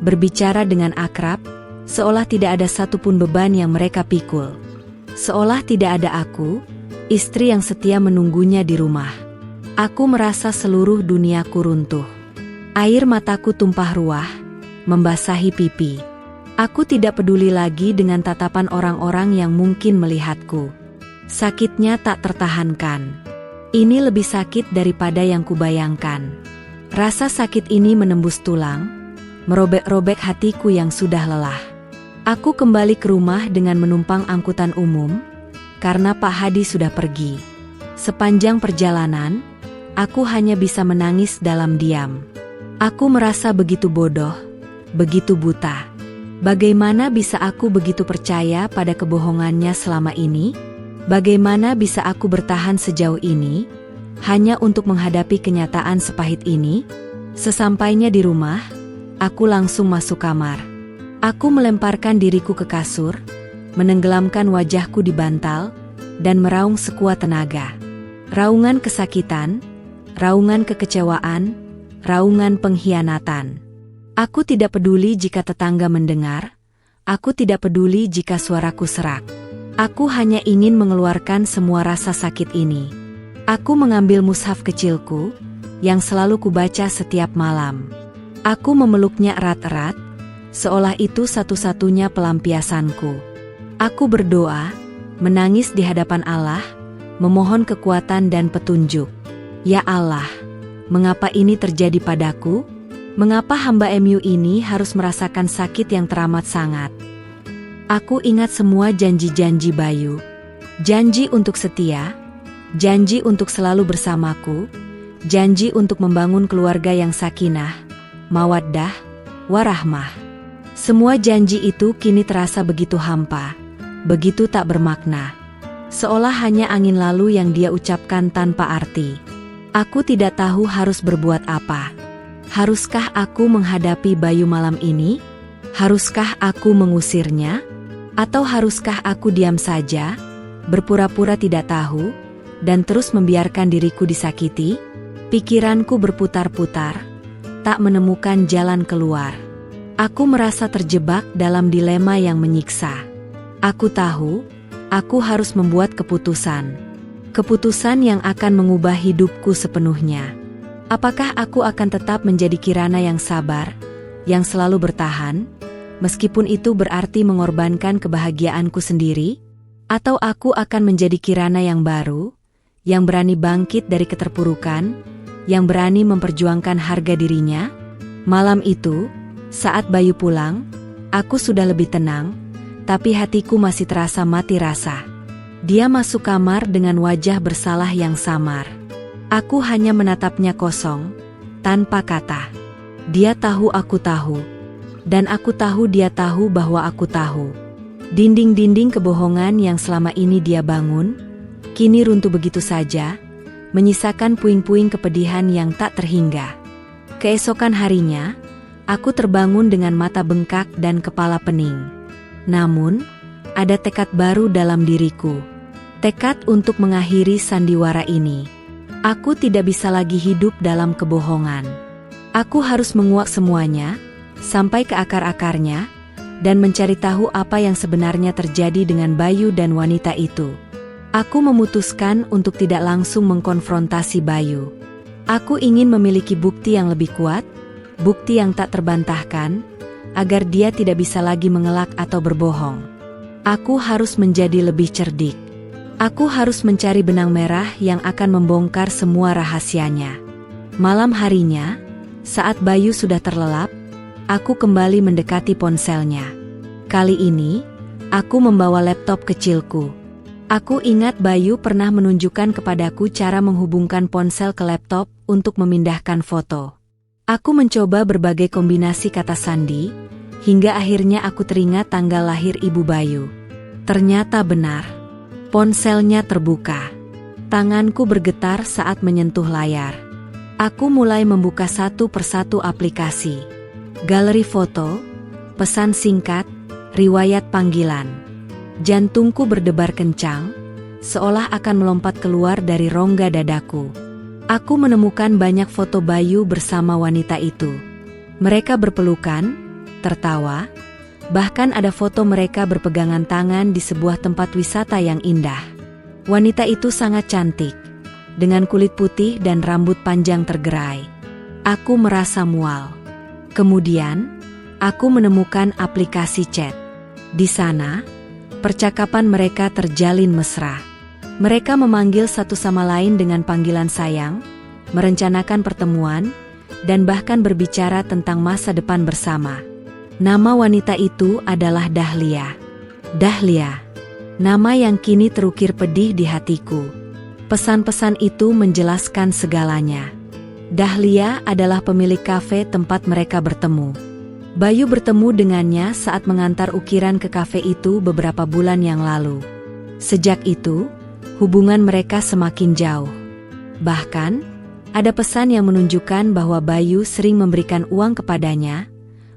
berbicara dengan akrab, seolah tidak ada satupun beban yang mereka pikul. Seolah tidak ada aku, istri yang setia menunggunya di rumah. Aku merasa seluruh duniaku runtuh. Air mataku tumpah ruah, membasahi pipi. Aku tidak peduli lagi dengan tatapan orang-orang yang mungkin melihatku. Sakitnya tak tertahankan. Ini lebih sakit daripada yang kubayangkan. Rasa sakit ini menembus tulang, merobek-robek hatiku yang sudah lelah. Aku kembali ke rumah dengan menumpang angkutan umum, karena Pak Hadi sudah pergi. Sepanjang perjalanan, aku hanya bisa menangis dalam diam. Aku merasa begitu bodoh, begitu buta. Bagaimana bisa aku begitu percaya pada kebohongannya selama ini? Bagaimana bisa aku bertahan sejauh ini, hanya untuk menghadapi kenyataan sepahit ini? Sesampainya di rumah, aku langsung masuk kamar. Aku melemparkan diriku ke kasur, menenggelamkan wajahku di bantal, dan meraung sekuat tenaga. Raungan kesakitan, raungan kekecewaan, raungan pengkhianatan. Aku tidak peduli jika tetangga mendengar, aku tidak peduli jika suaraku serak. Aku hanya ingin mengeluarkan semua rasa sakit ini. Aku mengambil mushaf kecilku, yang selalu kubaca setiap malam. Aku memeluknya erat-erat, seolah itu satu-satunya pelampiasanku. Aku berdoa, menangis di hadapan Allah, memohon kekuatan dan petunjuk. Ya Allah, mengapa ini terjadi padaku? Mengapa hamba MU ini harus merasakan sakit yang teramat sangat? Aku ingat semua janji-janji Bayu. Janji untuk setia, janji untuk selalu bersamaku, janji untuk membangun keluarga yang sakinah, mawaddah, warahmah. Semua janji itu kini terasa begitu hampa, begitu tak bermakna. Seolah hanya angin lalu yang dia ucapkan tanpa arti. Aku tidak tahu harus berbuat apa. Haruskah aku menghadapi Bayu malam ini? Haruskah aku mengusirnya? Atau haruskah aku diam saja, berpura-pura tidak tahu, dan terus membiarkan diriku disakiti? Pikiranku berputar-putar, tak menemukan jalan keluar. Aku merasa terjebak dalam dilema yang menyiksa. Aku tahu, aku harus membuat keputusan. Keputusan yang akan mengubah hidupku sepenuhnya. Apakah aku akan tetap menjadi Kirana yang sabar, yang selalu bertahan, meskipun itu berarti mengorbankan kebahagiaanku sendiri? Atau aku akan menjadi Kirana yang baru, yang berani bangkit dari keterpurukan, yang berani memperjuangkan harga dirinya? Malam itu, saat Bayu pulang, aku sudah lebih tenang, tapi hatiku masih terasa mati rasa. Dia masuk kamar dengan wajah bersalah yang samar. Aku hanya menatapnya kosong, tanpa kata. Dia tahu aku tahu, dan aku tahu dia tahu bahwa aku tahu. Dinding-dinding kebohongan yang selama ini dia bangun, kini runtuh begitu saja, menyisakan puing-puing kepedihan yang tak terhingga. Keesokan harinya, aku terbangun dengan mata bengkak dan kepala pening. Namun, ada tekad baru dalam diriku. Tekad untuk mengakhiri sandiwara ini. Aku tidak bisa lagi hidup dalam kebohongan. Aku harus menguak semuanya, sampai ke akar-akarnya, dan mencari tahu apa yang sebenarnya terjadi dengan Bayu dan wanita itu. Aku memutuskan untuk tidak langsung mengkonfrontasi Bayu. Aku ingin memiliki bukti yang lebih kuat, bukti yang tak terbantahkan, agar dia tidak bisa lagi mengelak atau berbohong. Aku harus menjadi lebih cerdik. Aku harus mencari benang merah yang akan membongkar semua rahasianya. Malam harinya, saat Bayu sudah terlelap, aku kembali mendekati ponselnya. Kali ini, aku membawa laptop kecilku. Aku ingat Bayu pernah menunjukkan kepadaku cara menghubungkan ponsel ke laptop untuk memindahkan foto. Aku mencoba berbagai kombinasi kata sandi, hingga akhirnya aku teringat tanggal lahir ibu Bayu. Ternyata benar. Ponselnya terbuka. Tanganku bergetar saat menyentuh layar. Aku mulai membuka satu persatu aplikasi. Galeri foto, pesan singkat, riwayat panggilan. Jantungku berdebar kencang, seolah akan melompat keluar dari rongga dadaku. Aku menemukan banyak foto Bayu bersama wanita itu. Mereka berpelukan, tertawa, bahkan ada foto mereka berpegangan tangan di sebuah tempat wisata yang indah. Wanita itu sangat cantik, dengan kulit putih dan rambut panjang tergerai. Aku merasa mual. Kemudian, aku menemukan aplikasi chat. Di sana, percakapan mereka terjalin mesra. Mereka memanggil satu sama lain dengan panggilan sayang, merencanakan pertemuan, dan bahkan berbicara tentang masa depan bersama. Nama wanita itu adalah Dahlia. Dahlia, nama yang kini terukir pedih di hatiku. Pesan-pesan itu menjelaskan segalanya. Dahlia adalah pemilik kafe tempat mereka bertemu. Bayu bertemu dengannya saat mengantar ukiran ke kafe itu beberapa bulan yang lalu. Sejak itu, hubungan mereka semakin jauh. Bahkan, ada pesan yang menunjukkan bahwa Bayu sering memberikan uang kepadanya,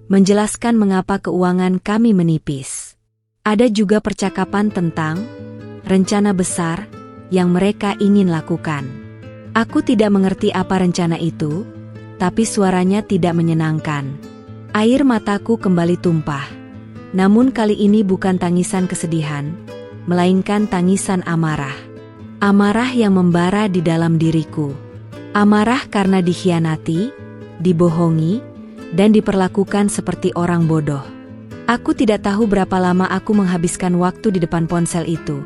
menjelaskan mengapa keuangan kami menipis. Ada juga percakapan tentang rencana besar yang mereka ingin lakukan. Aku tidak mengerti apa rencana itu, tapi suaranya tidak menyenangkan. Air mataku kembali tumpah. Namun kali ini bukan tangisan kesedihan, melainkan tangisan amarah. Amarah yang membara di dalam diriku. Amarah karena dikhianati, dibohongi, dan diperlakukan seperti orang bodoh. Aku tidak tahu berapa lama aku menghabiskan waktu di depan ponsel itu.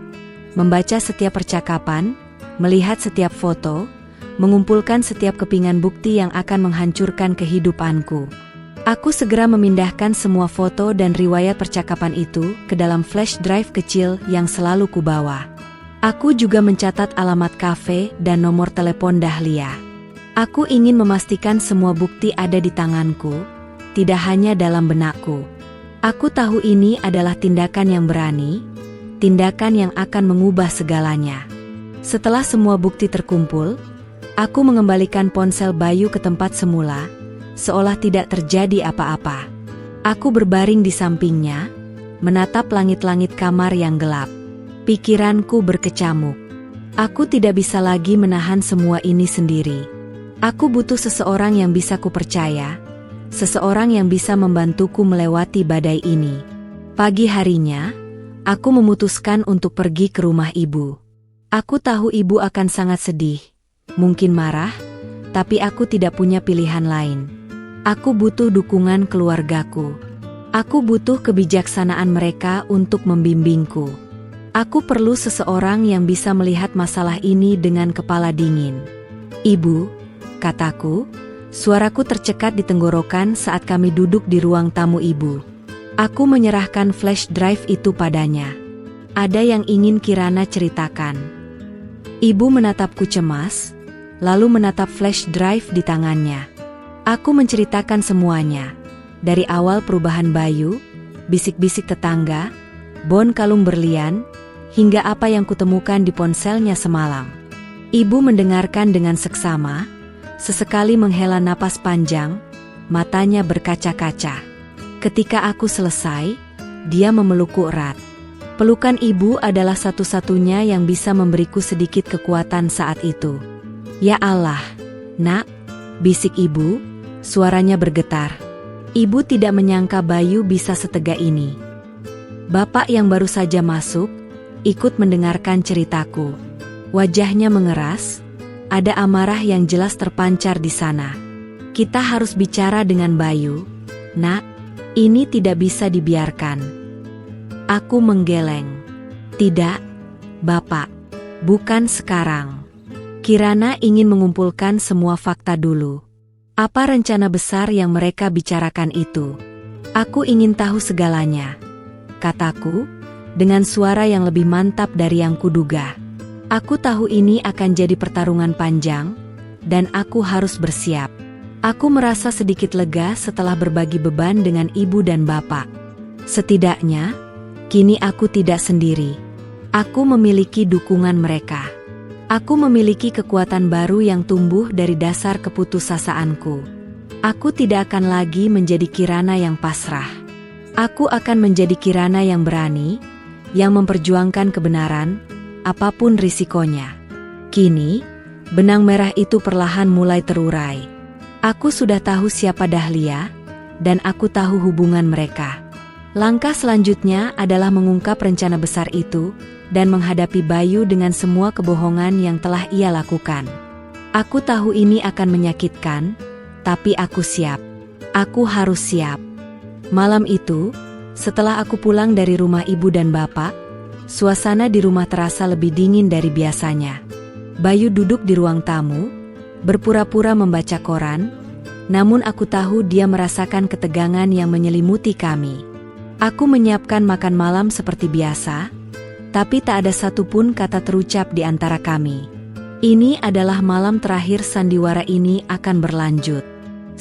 Membaca setiap percakapan, melihat setiap foto, mengumpulkan setiap kepingan bukti yang akan menghancurkan kehidupanku. Aku segera memindahkan semua foto dan riwayat percakapan itu ke dalam flash drive kecil yang selalu kubawa. Aku juga mencatat alamat kafe dan nomor telepon Dahlia. Aku ingin memastikan semua bukti ada di tanganku, tidak hanya dalam benakku. Aku tahu ini adalah tindakan yang berani, tindakan yang akan mengubah segalanya. Setelah semua bukti terkumpul, aku mengembalikan ponsel Bayu ke tempat semula, seolah tidak terjadi apa-apa. Aku berbaring di sampingnya, menatap langit-langit kamar yang gelap. Pikiranku berkecamuk. Aku tidak bisa lagi menahan semua ini sendiri. Aku butuh seseorang yang bisa kupercaya, seseorang yang bisa membantuku melewati badai ini. Pagi harinya, aku memutuskan untuk pergi ke rumah ibu. Aku tahu ibu akan sangat sedih, mungkin marah, tapi aku tidak punya pilihan lain. Aku butuh dukungan keluargaku. Aku butuh kebijaksanaan mereka untuk membimbingku. Aku perlu seseorang yang bisa melihat masalah ini dengan kepala dingin. Ibu, kataku, suaraku tercekat di tenggorokan saat kami duduk di ruang tamu ibu. Aku menyerahkan flash drive itu padanya. Ada yang ingin Kirana ceritakan. Ibu menatapku cemas, lalu menatap flash drive di tangannya. Aku menceritakan semuanya. Dari awal perubahan Bayu, bisik-bisik tetangga, bon kalung berlian, hingga apa yang kutemukan di ponselnya semalam. Ibu mendengarkan dengan seksama, sesekali menghela napas panjang, matanya berkaca-kaca. Ketika aku selesai, dia memelukku erat. Pelukan ibu adalah satu-satunya yang bisa memberiku sedikit kekuatan saat itu. Ya Allah, nak, bisik ibu, suaranya bergetar. Ibu tidak menyangka Bayu bisa setega ini. Bapak yang baru saja masuk, ikut mendengarkan ceritaku. Wajahnya mengeras, ada amarah yang jelas terpancar di sana. Kita harus bicara dengan Bayu. Nak, ini tidak bisa dibiarkan. Aku menggeleng. Tidak, Bapak. Bukan sekarang. Kirana ingin mengumpulkan semua fakta dulu. Apa rencana besar yang mereka bicarakan itu? Aku ingin tahu segalanya, kataku, dengan suara yang lebih mantap dari yang kuduga. Aku tahu ini akan jadi pertarungan panjang, dan aku harus bersiap. Aku merasa sedikit lega setelah berbagi beban dengan ibu dan bapak. Setidaknya, kini aku tidak sendiri. Aku memiliki dukungan mereka. Aku memiliki kekuatan baru yang tumbuh dari dasar keputusasaanku. Aku tidak akan lagi menjadi Kirana yang pasrah. Aku akan menjadi Kirana yang berani, yang memperjuangkan kebenaran, apapun risikonya. Kini, benang merah itu perlahan mulai terurai. Aku sudah tahu siapa Dahlia, dan aku tahu hubungan mereka. Langkah selanjutnya adalah mengungkap rencana besar itu, dan menghadapi Bayu dengan semua kebohongan yang telah ia lakukan. Aku tahu ini akan menyakitkan, tapi aku siap. Aku harus siap. Malam itu, setelah aku pulang dari rumah ibu dan bapak, suasana di rumah terasa lebih dingin dari biasanya. Bayu duduk di ruang tamu, berpura-pura membaca koran, namun aku tahu dia merasakan ketegangan yang menyelimuti kami. Aku menyiapkan makan malam seperti biasa, tapi tak ada satupun kata terucap di antara kami. Ini adalah malam terakhir sandiwara ini akan berlanjut.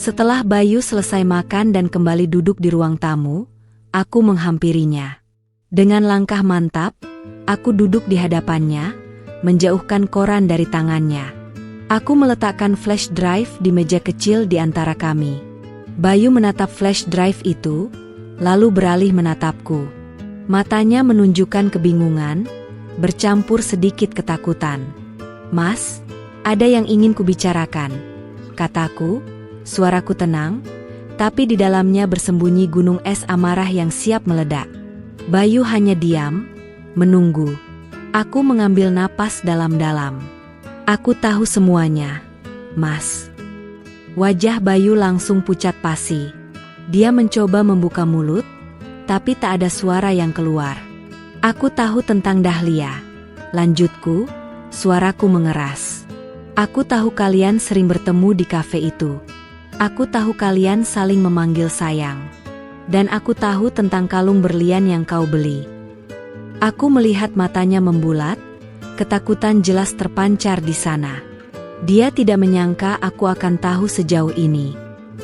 Setelah Bayu selesai makan dan kembali duduk di ruang tamu, aku menghampirinya. Dengan langkah mantap, aku duduk di hadapannya, menjauhkan koran dari tangannya. Aku meletakkan flash drive di meja kecil di antara kami. Bayu menatap flash drive itu, lalu beralih menatapku. Matanya menunjukkan kebingungan, bercampur sedikit ketakutan. "Mas, ada yang ingin kubicarakan," kataku, suaraku tenang, tapi di dalamnya bersembunyi gunung es amarah yang siap meledak. Bayu hanya diam, menunggu. Aku mengambil napas dalam-dalam. "Aku tahu semuanya, Mas." Wajah Bayu langsung pucat pasi. Dia mencoba membuka mulut, tapi tak ada suara yang keluar. "Aku tahu tentang Dahlia," lanjutku, suaraku mengeras. "Aku tahu kalian sering bertemu di kafe itu. Aku tahu kalian saling memanggil sayang. Dan aku tahu tentang kalung berlian yang kau beli." Aku melihat matanya membulat, ketakutan jelas terpancar di sana. Dia tidak menyangka aku akan tahu sejauh ini.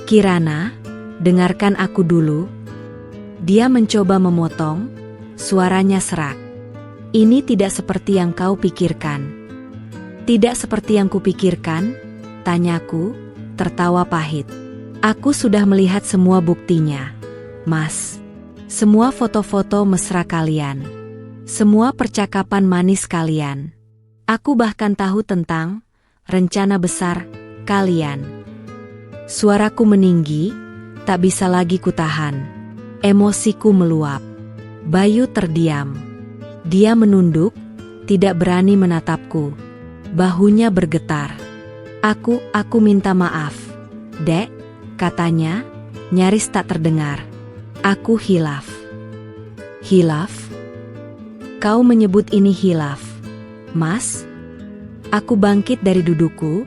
"Kirana, dengarkan aku dulu." Dia mencoba memotong, suaranya serak. "Ini tidak seperti yang kau pikirkan." "Tidak seperti yang kupikirkan?" tanyaku, tertawa pahit. "Aku sudah melihat semua buktinya, Mas. Semua foto-foto mesra kalian. Semua percakapan manis kalian. Aku bahkan tahu tentang rencana besar kalian." Suaraku meninggi, tak bisa lagi kutahan. Emosiku meluap. Bayu terdiam. Dia menunduk, tidak berani menatapku. Bahunya bergetar. Aku minta maaf, Dek," katanya, nyaris tak terdengar. "Aku hilaf." "Hilaf? Kau menyebut ini hilaf, Mas?" Aku bangkit dari dudukku,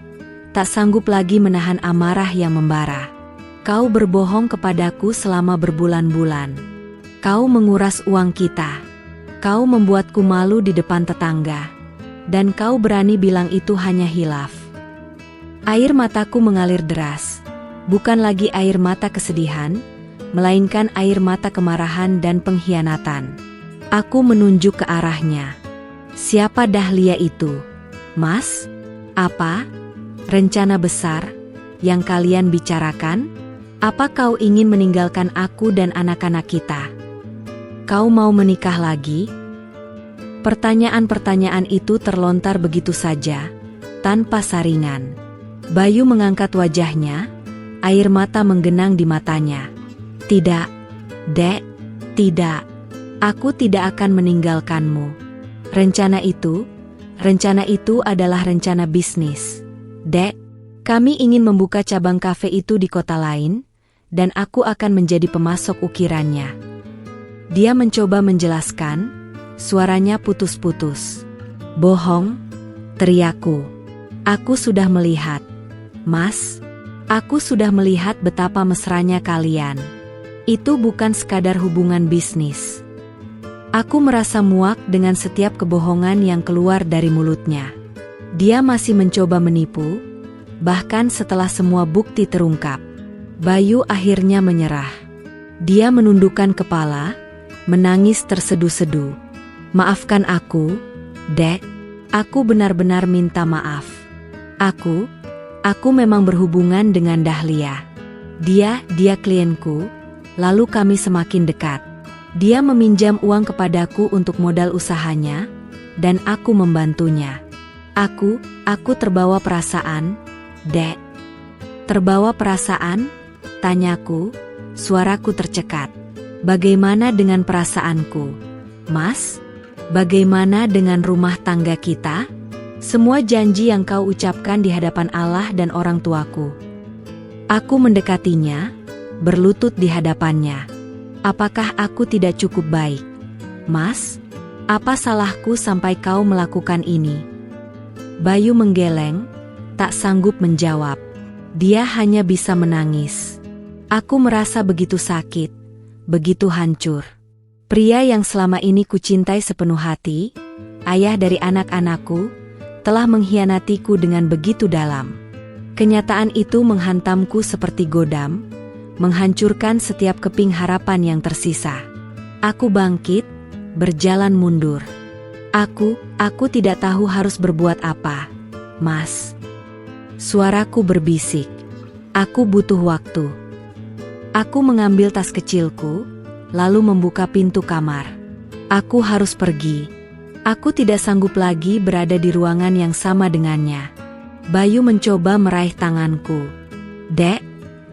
tak sanggup lagi menahan amarah yang membara. "Kau berbohong kepadaku selama berbulan-bulan. Kau menguras uang kita. Kau membuatku malu di depan tetangga. Dan kau berani bilang itu hanya hilaf." Air mataku mengalir deras. Bukan lagi air mata kesedihan, melainkan air mata kemarahan dan pengkhianatan. Aku menunjuk ke arahnya. "Siapa Dahlia itu, Mas? Apa rencana besar yang kalian bicarakan? Apa kau ingin meninggalkan aku dan anak-anak kita? Kau mau menikah lagi?" Pertanyaan-pertanyaan itu terlontar begitu saja, tanpa saringan. Bayu mengangkat wajahnya, air mata menggenang di matanya. "Tidak, Dek, tidak. Aku tidak akan meninggalkanmu. Rencana itu adalah rencana bisnis. Dek, kami ingin membuka cabang kafe itu di kota lain, dan aku akan menjadi pemasok ukirannya." Dia mencoba menjelaskan, suaranya putus-putus. "Bohong," teriakku. "Aku sudah melihat, Mas. Aku sudah melihat betapa mesranya kalian. Itu bukan sekadar hubungan bisnis." Aku merasa muak dengan setiap kebohongan yang keluar dari mulutnya. Dia masih mencoba menipu, bahkan setelah semua bukti terungkap. Bayu akhirnya menyerah. Dia menundukkan kepala, menangis tersedu-sedu. "Maafkan aku, Dek. Aku benar-benar minta maaf. Aku memang berhubungan dengan Dahlia. Dia klienku, lalu kami semakin dekat. Dia meminjam uang kepadaku untuk modal usahanya, dan aku membantunya. Aku terbawa perasaan, Dek." "Terbawa perasaan?" tanyaku, suaraku tercekat. "Bagaimana dengan perasaanku, Mas? Bagaimana dengan rumah tangga kita? Semua janji yang kau ucapkan di hadapan Allah dan orang tuaku." Aku mendekatinya, berlutut di hadapannya. "Apakah aku tidak cukup baik, Mas? Apa salahku sampai kau melakukan ini?" Bayu menggeleng, tak sanggup menjawab. Dia hanya bisa menangis. Aku merasa begitu sakit, begitu hancur. Pria yang selama ini kucintai sepenuh hati, ayah dari anak-anakku, telah mengkhianatiku dengan begitu dalam. Kenyataan itu menghantamku seperti godam, menghancurkan setiap keping harapan yang tersisa. Aku bangkit, berjalan mundur. Aku tidak tahu harus berbuat apa, Mas. Suaraku berbisik. Aku butuh waktu. Aku mengambil tas kecilku, lalu membuka pintu kamar. Aku harus pergi. Aku tidak sanggup lagi berada di ruangan yang sama dengannya. Bayu mencoba meraih tanganku. Dek,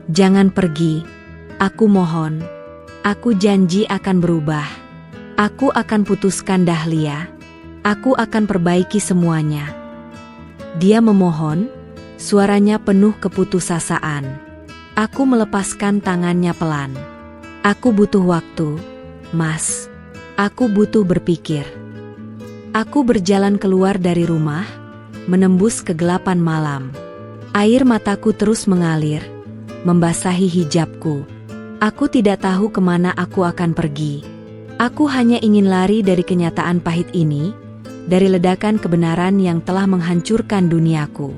jangan pergi. Aku mohon. Aku janji akan berubah. Aku akan putuskan Dahlia. Aku akan perbaiki semuanya. Dia memohon, suaranya penuh keputusasaan. Aku melepaskan tangannya pelan. Aku butuh waktu, Mas. Aku butuh berpikir. Aku berjalan keluar dari rumah, menembus kegelapan malam. Air mataku terus mengalir, membasahi hijabku. Aku tidak tahu kemana aku akan pergi. Aku hanya ingin lari dari kenyataan pahit ini, dari ledakan kebenaran yang telah menghancurkan duniaku.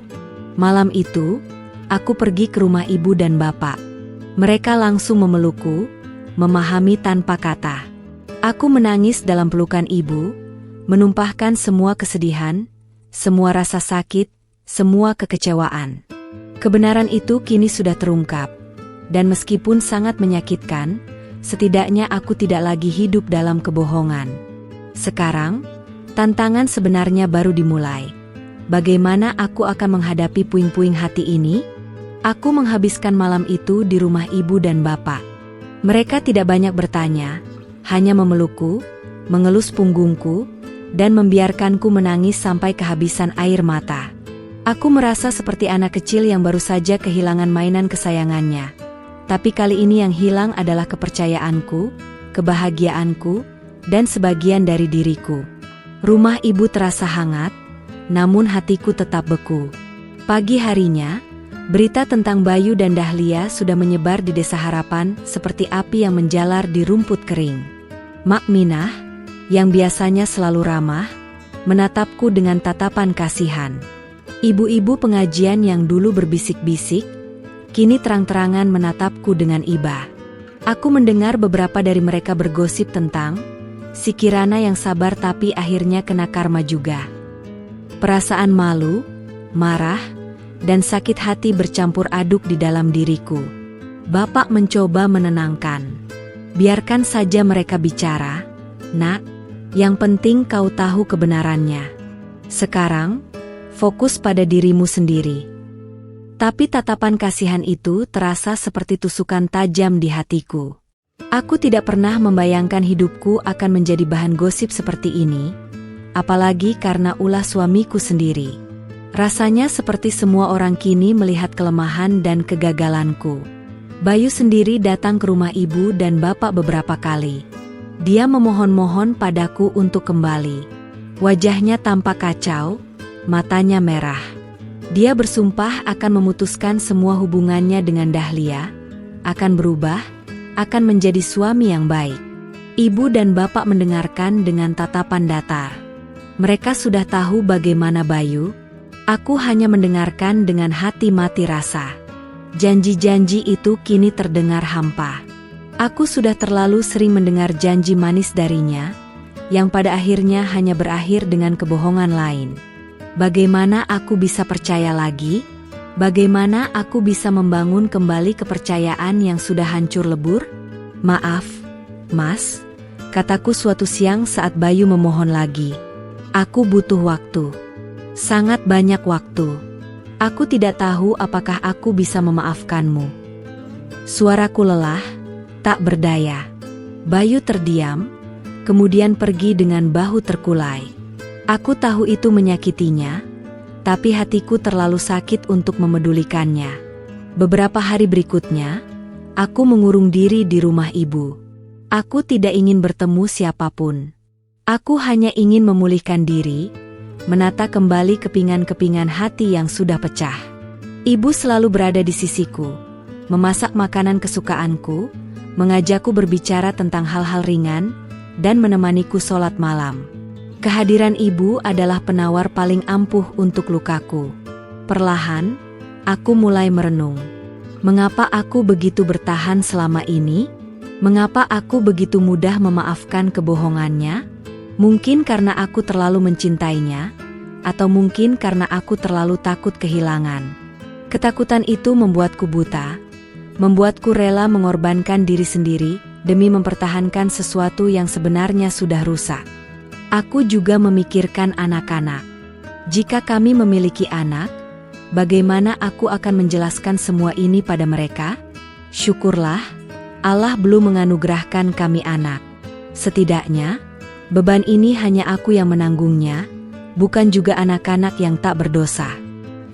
Malam itu, aku pergi ke rumah ibu dan bapak. Mereka langsung memelukku, memahami tanpa kata. Aku menangis dalam pelukan ibu, menumpahkan semua kesedihan, semua rasa sakit, semua kekecewaan. Kebenaran itu kini sudah terungkap, dan meskipun sangat menyakitkan, setidaknya aku tidak lagi hidup dalam kebohongan. Sekarang, tantangan sebenarnya baru dimulai. Bagaimana aku akan menghadapi puing-puing hati ini? Aku menghabiskan malam itu di rumah ibu dan bapak. Mereka tidak banyak bertanya, hanya memelukku, mengelus punggungku, dan membiarkanku menangis sampai kehabisan air mata. Aku merasa seperti anak kecil yang baru saja kehilangan mainan kesayangannya. Tapi kali ini yang hilang adalah kepercayaanku, kebahagiaanku, dan sebagian dari diriku. Rumah ibu terasa hangat, namun hatiku tetap beku. Pagi harinya, berita tentang Bayu dan Dahlia sudah menyebar di Desa Harapan seperti api yang menjalar di rumput kering. Mak Minah, yang biasanya selalu ramah, menatapku dengan tatapan kasihan. Ibu-ibu pengajian yang dulu berbisik-bisik, kini terang-terangan menatapku dengan iba. Aku mendengar beberapa dari mereka bergosip tentang si Kirana yang sabar tapi akhirnya kena karma juga. Perasaan malu, marah, dan sakit hati bercampur aduk di dalam diriku. Bapak mencoba menenangkan. Biarkan saja mereka bicara, Nak. Yang penting kau tahu kebenarannya. Sekarang, fokus pada dirimu sendiri. Tapi tatapan kasihan itu terasa seperti tusukan tajam di hatiku. Aku tidak pernah membayangkan hidupku akan menjadi bahan gosip seperti ini, apalagi karena ulah suamiku sendiri. Rasanya seperti semua orang kini melihat kelemahan dan kegagalanku. Bayu sendiri datang ke rumah ibu dan bapak beberapa kali. Dia memohon-mohon padaku untuk kembali. Wajahnya tampak kacau, matanya merah. Dia bersumpah akan memutuskan semua hubungannya dengan Dahlia, akan berubah, akan menjadi suami yang baik. Ibu dan bapak mendengarkan dengan tatapan datar. Mereka sudah tahu bagaimana Bayu. Aku hanya mendengarkan dengan hati mati rasa. Janji-janji itu kini terdengar hampa. Aku sudah terlalu sering mendengar janji manis darinya, yang pada akhirnya hanya berakhir dengan kebohongan lain. Bagaimana aku bisa percaya lagi? Bagaimana aku bisa membangun kembali kepercayaan yang sudah hancur lebur? Maaf, Mas, kataku suatu siang saat Bayu memohon lagi. Aku butuh waktu. Sangat banyak waktu. Aku tidak tahu apakah aku bisa memaafkanmu. Suaraku lelah, tak berdaya. Bayu terdiam, kemudian pergi dengan bahu terkulai. Aku tahu itu menyakitinya, tapi hatiku terlalu sakit untuk memedulikannya. Beberapa hari berikutnya, aku mengurung diri di rumah ibu. Aku tidak ingin bertemu siapapun. Aku hanya ingin memulihkan diri, menata kembali kepingan-kepingan hati yang sudah pecah. Ibu selalu berada di sisiku, memasak makanan kesukaanku, mengajakku berbicara tentang hal-hal ringan, dan menemaniku sholat malam. Kehadiran ibu adalah penawar paling ampuh untuk lukaku. Perlahan, Aku mulai merenung. Mengapa aku begitu bertahan selama ini? Mengapa aku begitu mudah memaafkan kebohongannya? Mungkin karena aku terlalu mencintainya, atau mungkin karena aku terlalu takut kehilangan. Ketakutan itu membuatku buta, membuatku rela mengorbankan diri sendiri demi mempertahankan sesuatu yang sebenarnya sudah rusak. Aku juga memikirkan anak-anak. Jika kami memiliki anak, bagaimana aku akan menjelaskan semua ini pada mereka? Syukurlah, Allah belum menganugerahkan kami anak. Setidaknya, beban ini hanya aku yang menanggungnya, bukan juga anak-anak yang tak berdosa.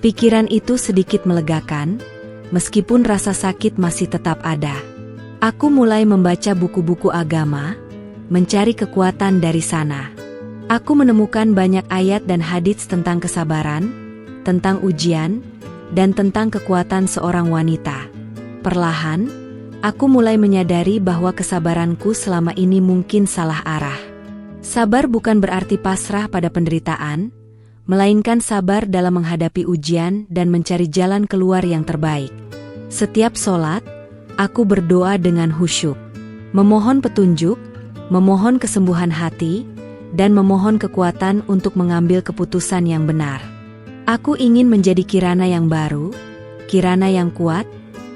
Pikiran itu sedikit melegakan, meskipun rasa sakit masih tetap ada. Aku mulai membaca buku-buku agama, mencari kekuatan dari sana. Aku menemukan banyak ayat dan hadits tentang kesabaran, tentang ujian, dan tentang kekuatan seorang wanita. Perlahan, aku mulai menyadari bahwa kesabaranku selama ini mungkin salah arah. Sabar bukan berarti pasrah pada penderitaan, melainkan sabar dalam menghadapi ujian dan mencari jalan keluar yang terbaik. Setiap sholat, aku berdoa dengan khusyuk, memohon petunjuk, memohon kesembuhan hati, dan memohon kekuatan untuk mengambil keputusan yang benar. Aku ingin menjadi Kirana yang baru, Kirana yang kuat,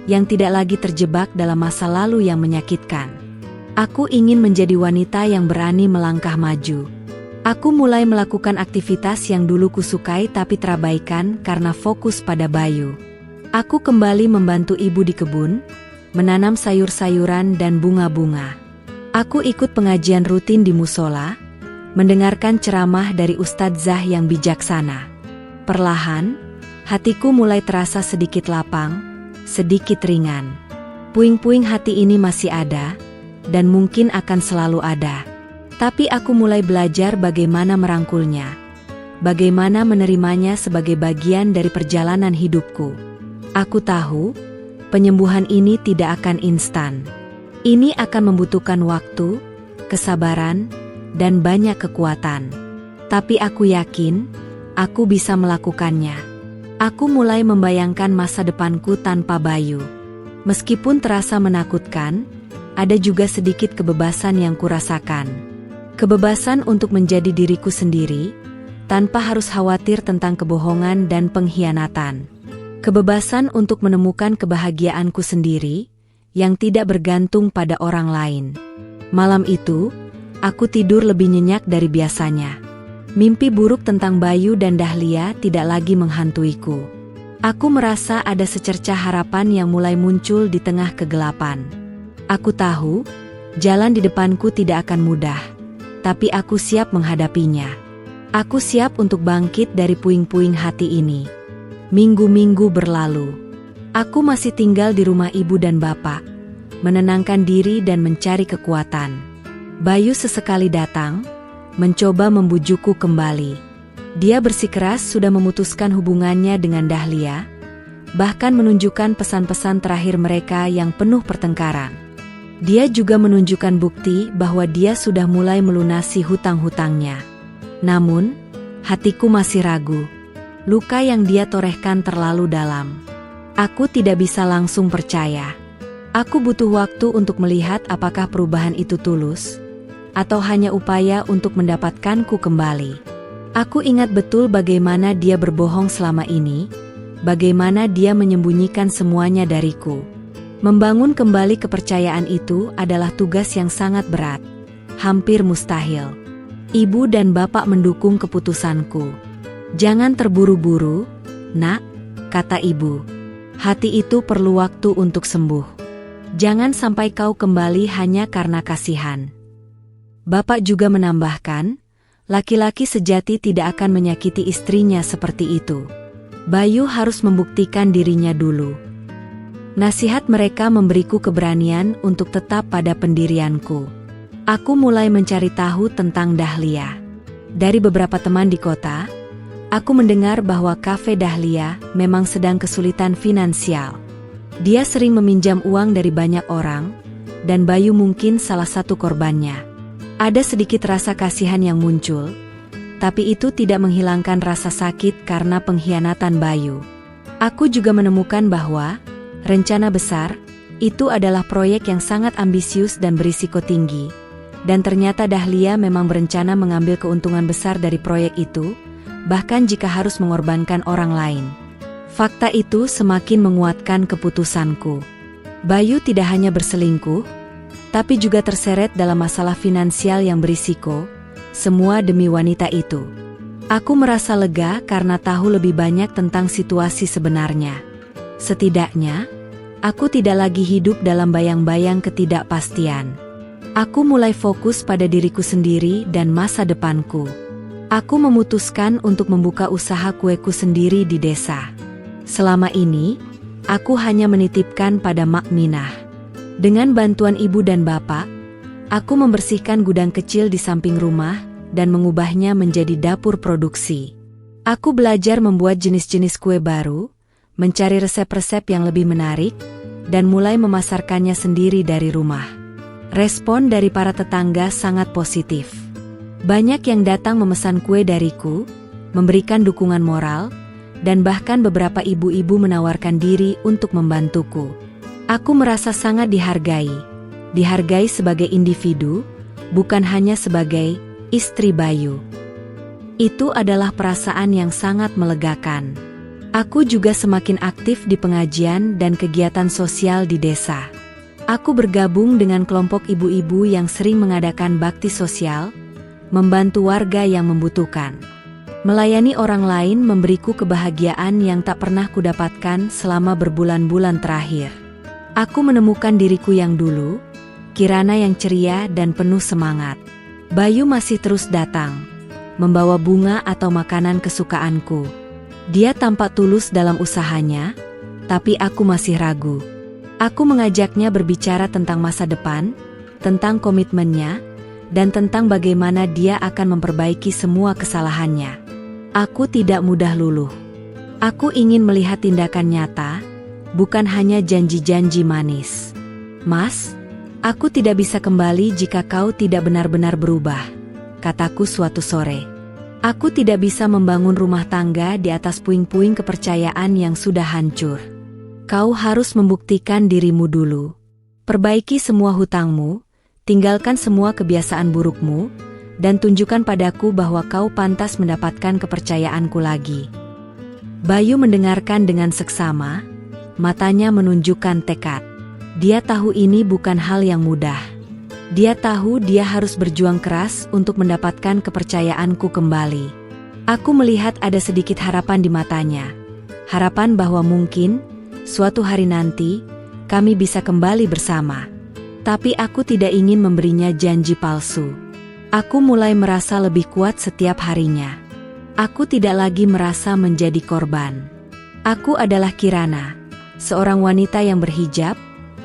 yang tidak lagi terjebak dalam masa lalu yang menyakitkan. Aku ingin menjadi wanita yang berani melangkah maju. Aku mulai melakukan aktivitas yang dulu kusukai tapi terabaikan karena fokus pada Bayu. Aku kembali membantu ibu di kebun, menanam sayur-sayuran dan bunga-bunga. Aku ikut pengajian rutin di musola, mendengarkan ceramah dari ustadzah yang bijaksana. Perlahan, hatiku mulai terasa sedikit lapang, sedikit ringan. Puing-puing hati ini masih ada, dan mungkin akan selalu ada. Tapi aku mulai belajar bagaimana merangkulnya, bagaimana menerimanya sebagai bagian dari perjalanan hidupku. Aku tahu, penyembuhan ini tidak akan instan. Ini akan membutuhkan waktu, kesabaran, dan banyak kekuatan. Tapi aku yakin, aku bisa melakukannya. Aku mulai membayangkan masa depanku tanpa Bayu. Meskipun terasa menakutkan, ada juga sedikit kebebasan yang kurasakan. Kebebasan untuk menjadi diriku sendiri, tanpa harus khawatir tentang kebohongan dan pengkhianatan. Kebebasan untuk menemukan kebahagiaanku sendiri, yang tidak bergantung pada orang lain. Malam itu, aku tidur lebih nyenyak dari biasanya. Mimpi buruk tentang Bayu dan Dahlia tidak lagi menghantuiku. Aku merasa ada secercah harapan yang mulai muncul di tengah kegelapan. Aku tahu, jalan di depanku tidak akan mudah, tapi aku siap menghadapinya. Aku siap untuk bangkit dari puing-puing hati ini. Minggu-minggu berlalu. Aku masih tinggal di rumah ibu dan bapak, menenangkan diri dan mencari kekuatan. Bayu sesekali datang, mencoba membujukku kembali. Dia bersikeras sudah memutuskan hubungannya dengan Dahlia, bahkan menunjukkan pesan-pesan terakhir mereka yang penuh pertengkaran. Dia juga menunjukkan bukti bahwa dia sudah mulai melunasi hutang-hutangnya. Namun, hatiku masih ragu. Luka yang dia torehkan terlalu dalam. Aku tidak bisa langsung percaya. Aku butuh waktu untuk melihat apakah perubahan itu tulus, atau hanya upaya untuk mendapatkanku kembali. Aku ingat betul bagaimana dia berbohong selama ini, bagaimana dia menyembunyikan semuanya dariku. Membangun kembali kepercayaan itu adalah tugas yang sangat berat, hampir mustahil. Ibu dan bapak mendukung keputusanku. "Jangan terburu-buru, Nak," kata ibu. "Hati itu perlu waktu untuk sembuh. Jangan sampai kau kembali hanya karena kasihan." Bapak juga menambahkan, laki-laki sejati tidak akan menyakiti istrinya seperti itu. Bayu harus membuktikan dirinya dulu. Nasihat mereka memberiku keberanian untuk tetap pada pendirianku. Aku mulai mencari tahu tentang Dahlia. Dari beberapa teman di kota, aku mendengar bahwa kafe Dahlia memang sedang kesulitan finansial. Dia sering meminjam uang dari banyak orang, dan Bayu mungkin salah satu korbannya. Ada sedikit rasa kasihan yang muncul, tapi itu tidak menghilangkan rasa sakit karena pengkhianatan Bayu. Aku juga menemukan bahwa rencana besar itu adalah proyek yang sangat ambisius dan berisiko tinggi. Dan ternyata Dahlia memang berencana mengambil keuntungan besar dari proyek itu, bahkan jika harus mengorbankan orang lain. Fakta itu semakin menguatkan keputusanku. Bayu tidak hanya berselingkuh, tapi juga terseret dalam masalah finansial yang berisiko, semua demi wanita itu. Aku merasa lega karena tahu lebih banyak tentang situasi sebenarnya. Setidaknya, aku tidak lagi hidup dalam bayang-bayang ketidakpastian. Aku mulai fokus pada diriku sendiri dan masa depanku. Aku memutuskan untuk membuka usaha kueku sendiri di desa. Selama ini, aku hanya menitipkan pada Mak Minah. Dengan bantuan ibu dan bapak, aku membersihkan gudang kecil di samping rumah dan mengubahnya menjadi dapur produksi. Aku belajar membuat jenis-jenis kue baru, mencari resep-resep yang lebih menarik, dan mulai memasarkannya sendiri dari rumah. Respon dari para tetangga sangat positif. Banyak yang datang memesan kue dariku, memberikan dukungan moral, dan bahkan beberapa ibu-ibu menawarkan diri untuk membantuku. Aku merasa sangat dihargai sebagai individu, bukan hanya sebagai istri Bayu. Itu adalah perasaan yang sangat melegakan. Aku juga semakin aktif di pengajian dan kegiatan sosial di desa. Aku bergabung dengan kelompok ibu-ibu yang sering mengadakan bakti sosial, membantu warga yang membutuhkan. Melayani orang lain memberiku kebahagiaan yang tak pernah kudapatkan selama berbulan-bulan terakhir. Aku menemukan diriku yang dulu, Kirana yang ceria dan penuh semangat. Bayu masih terus datang, membawa bunga atau makanan kesukaanku. Dia tampak tulus dalam usahanya, tapi aku masih ragu. Aku mengajaknya berbicara tentang masa depan, tentang komitmennya, dan tentang bagaimana dia akan memperbaiki semua kesalahannya. Aku tidak mudah luluh. Aku ingin melihat tindakan nyata, bukan hanya janji-janji manis. Mas, aku tidak bisa kembali jika kau tidak benar-benar berubah, kataku suatu sore. Aku tidak bisa membangun rumah tangga di atas puing-puing kepercayaan yang sudah hancur. Kau harus membuktikan dirimu dulu. Perbaiki semua hutangmu, tinggalkan semua kebiasaan burukmu, dan tunjukkan padaku bahwa kau pantas mendapatkan kepercayaanku lagi. Bayu mendengarkan dengan seksama, matanya menunjukkan tekad. Dia tahu ini bukan hal yang mudah. Dia tahu dia harus berjuang keras untuk mendapatkan kepercayaanku kembali. Aku melihat ada sedikit harapan di matanya. Harapan bahwa mungkin, suatu hari nanti, kami bisa kembali bersama. Tapi aku tidak ingin memberinya janji palsu. Aku mulai merasa lebih kuat setiap harinya. Aku tidak lagi merasa menjadi korban. Aku adalah Kirana, seorang wanita yang berhijab,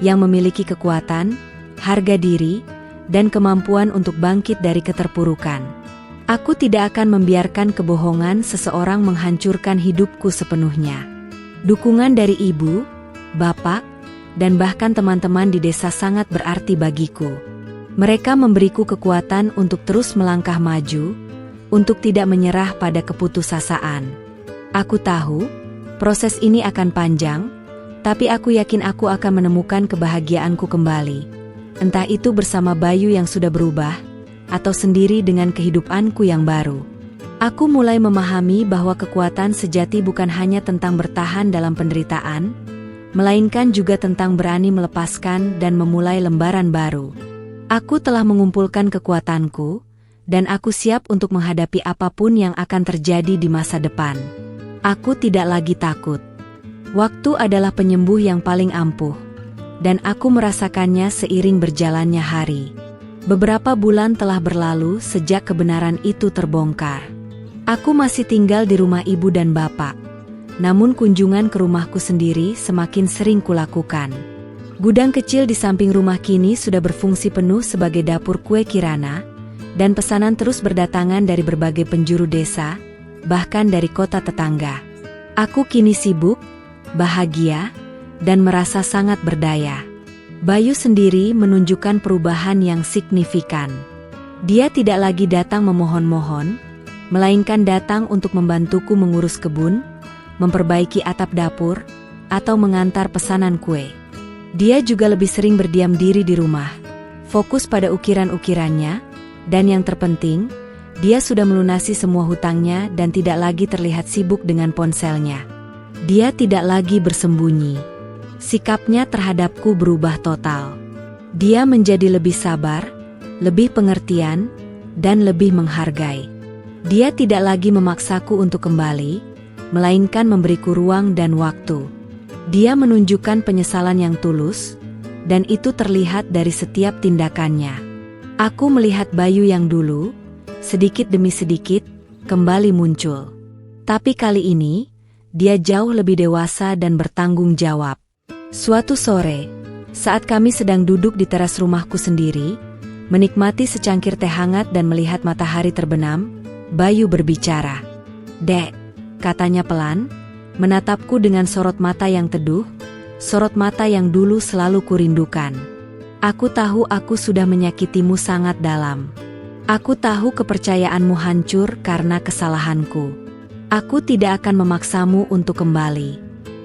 yang memiliki kekuatan, harga diri, dan kemampuan untuk bangkit dari keterpurukan. Aku tidak akan membiarkan kebohongan seseorang menghancurkan hidupku sepenuhnya. Dukungan dari ibu, bapak, dan bahkan teman-teman di desa sangat berarti bagiku. Mereka memberiku kekuatan untuk terus melangkah maju, untuk tidak menyerah pada keputusasaan. Aku tahu, proses ini akan panjang, tapi aku yakin aku akan menemukan kebahagiaanku kembali. Entah itu bersama Bayu yang sudah berubah, atau sendiri dengan kehidupanku yang baru. Aku mulai memahami bahwa kekuatan sejati bukan hanya tentang bertahan dalam penderitaan, melainkan juga tentang berani melepaskan dan memulai lembaran baru. Aku telah mengumpulkan kekuatanku, dan aku siap untuk menghadapi apapun yang akan terjadi di masa depan. Aku tidak lagi takut. Waktu adalah penyembuh yang paling ampuh, dan aku merasakannya seiring berjalannya hari. Beberapa bulan telah berlalu sejak kebenaran itu terbongkar. Aku masih tinggal di rumah ibu dan bapak, namun kunjungan ke rumahku sendiri semakin sering kulakukan. Gudang kecil di samping rumah kini sudah berfungsi penuh sebagai dapur kue Kirana, dan pesanan terus berdatangan dari berbagai penjuru desa, bahkan dari kota tetangga. Aku kini sibuk, bahagia, dan merasa sangat berdaya. Bayu sendiri menunjukkan perubahan yang signifikan. Dia tidak lagi datang memohon-mohon, melainkan datang untuk membantuku mengurus kebun, memperbaiki atap dapur, atau mengantar pesanan kue. Dia juga lebih sering berdiam diri di rumah, fokus pada ukiran-ukirannya, dan yang terpenting, dia sudah melunasi semua hutangnya dan tidak lagi terlihat sibuk dengan ponselnya. Dia tidak lagi bersembunyi. Sikapnya terhadapku berubah total. Dia menjadi lebih sabar, lebih pengertian, dan lebih menghargai. Dia tidak lagi memaksaku untuk kembali, melainkan memberiku ruang dan waktu. Dia menunjukkan penyesalan yang tulus, dan itu terlihat dari setiap tindakannya. Aku melihat Bayu yang dulu, sedikit demi sedikit, kembali muncul. Tapi kali ini, dia jauh lebih dewasa dan bertanggung jawab. Suatu sore, saat kami sedang duduk di teras rumahku sendiri, menikmati secangkir teh hangat dan melihat matahari terbenam, Bayu berbicara. "Dek," katanya pelan, menatapku dengan sorot mata yang teduh, sorot mata yang dulu selalu kurindukan. "Aku tahu aku sudah menyakitimu sangat dalam. Aku tahu kepercayaanmu hancur karena kesalahanku. Aku tidak akan memaksamu untuk kembali.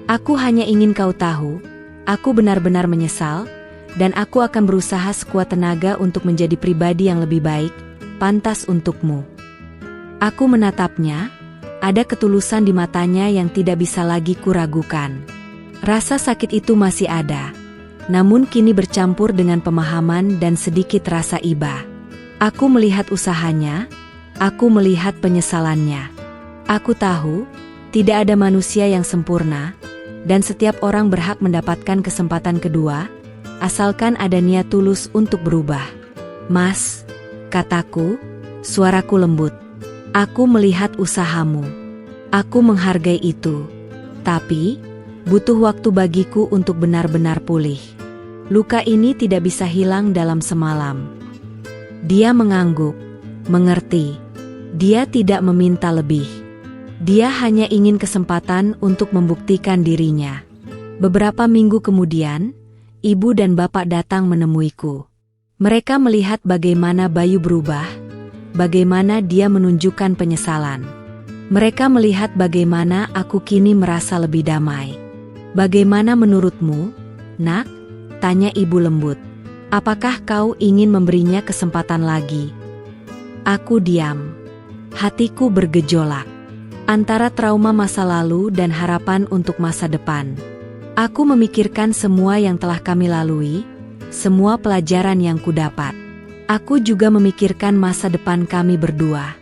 Aku hanya ingin kau tahu, aku benar-benar menyesal, dan aku akan berusaha sekuat tenaga untuk menjadi pribadi yang lebih baik, pantas untukmu." Aku menatapnya, ada ketulusan di matanya yang tidak bisa lagi kuragukan. Rasa sakit itu masih ada, namun kini bercampur dengan pemahaman dan sedikit rasa iba. Aku melihat usahanya, aku melihat penyesalannya. Aku tahu, tidak ada manusia yang sempurna, dan setiap orang berhak mendapatkan kesempatan kedua, asalkan ada niat tulus untuk berubah. "Mas," kataku, suaraku lembut. "Aku melihat usahamu. Aku menghargai itu. Tapi, butuh waktu bagiku untuk benar-benar pulih. Luka ini tidak bisa hilang dalam semalam." Dia mengangguk, mengerti. Dia tidak meminta lebih. Dia hanya ingin kesempatan untuk membuktikan dirinya. Beberapa minggu kemudian, ibu dan bapak datang menemuiku. Mereka melihat bagaimana Bayu berubah, bagaimana dia menunjukkan penyesalan. Mereka melihat bagaimana aku kini merasa lebih damai. "Bagaimana menurutmu, Nak?" tanya ibu lembut. "Apakah kau ingin memberinya kesempatan lagi?" Aku diam. Hatiku bergejolak antara trauma masa lalu dan harapan untuk masa depan. Aku memikirkan semua yang telah kami lalui, semua pelajaran yang kudapat. Aku juga memikirkan masa depan kami berdua.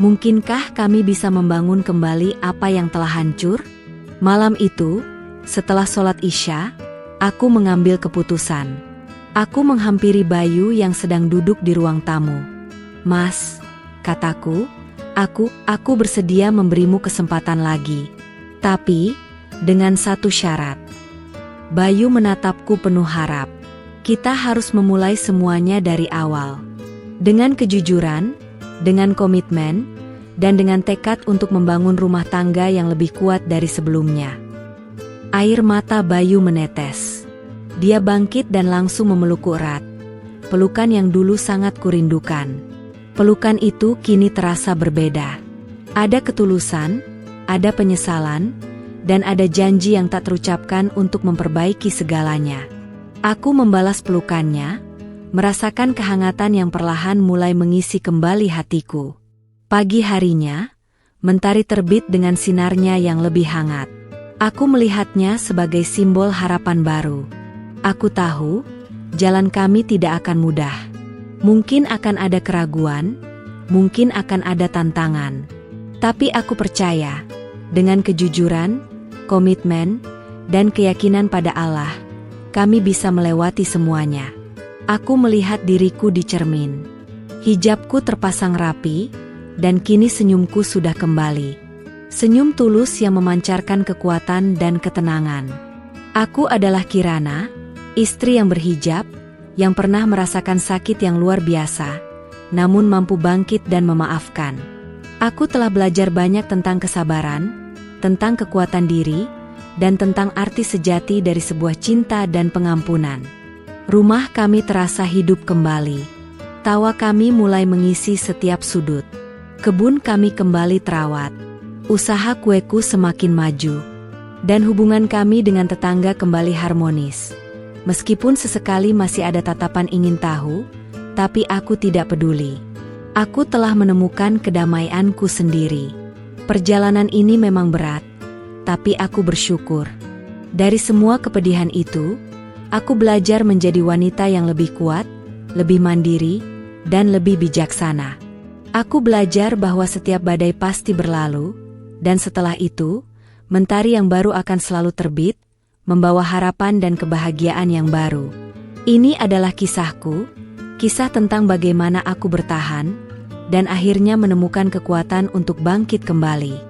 Mungkinkah kami bisa membangun kembali apa yang telah hancur? Malam itu, setelah sholat Isya, aku mengambil keputusan. Aku menghampiri Bayu yang sedang duduk di ruang tamu. "Mas," kataku, aku bersedia memberimu kesempatan lagi. Tapi, dengan satu syarat." Bayu menatapku penuh harap. "Kita harus memulai semuanya dari awal. Dengan kejujuran, dengan komitmen, dan dengan tekad untuk membangun rumah tangga yang lebih kuat dari sebelumnya." Air mata Bayu menetes. Dia bangkit dan langsung memelukku erat. Pelukan yang dulu sangat kurindukan. Pelukan itu kini terasa berbeda. Ada ketulusan, ada penyesalan, dan ada janji yang tak terucapkan untuk memperbaiki segalanya. Aku membalas pelukannya, merasakan kehangatan yang perlahan mulai mengisi kembali hatiku. Pagi harinya, mentari terbit dengan sinarnya yang lebih hangat. Aku melihatnya sebagai simbol harapan baru. Aku tahu, jalan kami tidak akan mudah. Mungkin akan ada keraguan, mungkin akan ada tantangan. Tapi aku percaya, dengan kejujuran, komitmen, dan keyakinan pada Allah, kami bisa melewati semuanya. Aku melihat diriku di cermin. Hijabku terpasang rapi, dan kini senyumku sudah kembali. Senyum tulus yang memancarkan kekuatan dan ketenangan. Aku adalah Kirana, istri yang berhijab, yang pernah merasakan sakit yang luar biasa, namun mampu bangkit dan memaafkan. Aku telah belajar banyak tentang kesabaran, tentang kekuatan diri, dan tentang arti sejati dari sebuah cinta dan pengampunan. Rumah kami terasa hidup kembali. Tawa kami mulai mengisi setiap sudut. Kebun kami kembali terawat. Usaha kueku semakin maju, dan hubungan kami dengan tetangga kembali harmonis. Meskipun sesekali masih ada tatapan ingin tahu, tapi aku tidak peduli. Aku telah menemukan kedamaianku sendiri. Perjalanan ini memang berat, tapi aku bersyukur. Dari semua kepedihan itu, aku belajar menjadi wanita yang lebih kuat, lebih mandiri, dan lebih bijaksana. Aku belajar bahwa setiap badai pasti berlalu, dan setelah itu, mentari yang baru akan selalu terbit, membawa harapan dan kebahagiaan yang baru. Ini adalah kisahku, kisah tentang bagaimana aku bertahan, dan akhirnya menemukan kekuatan untuk bangkit kembali.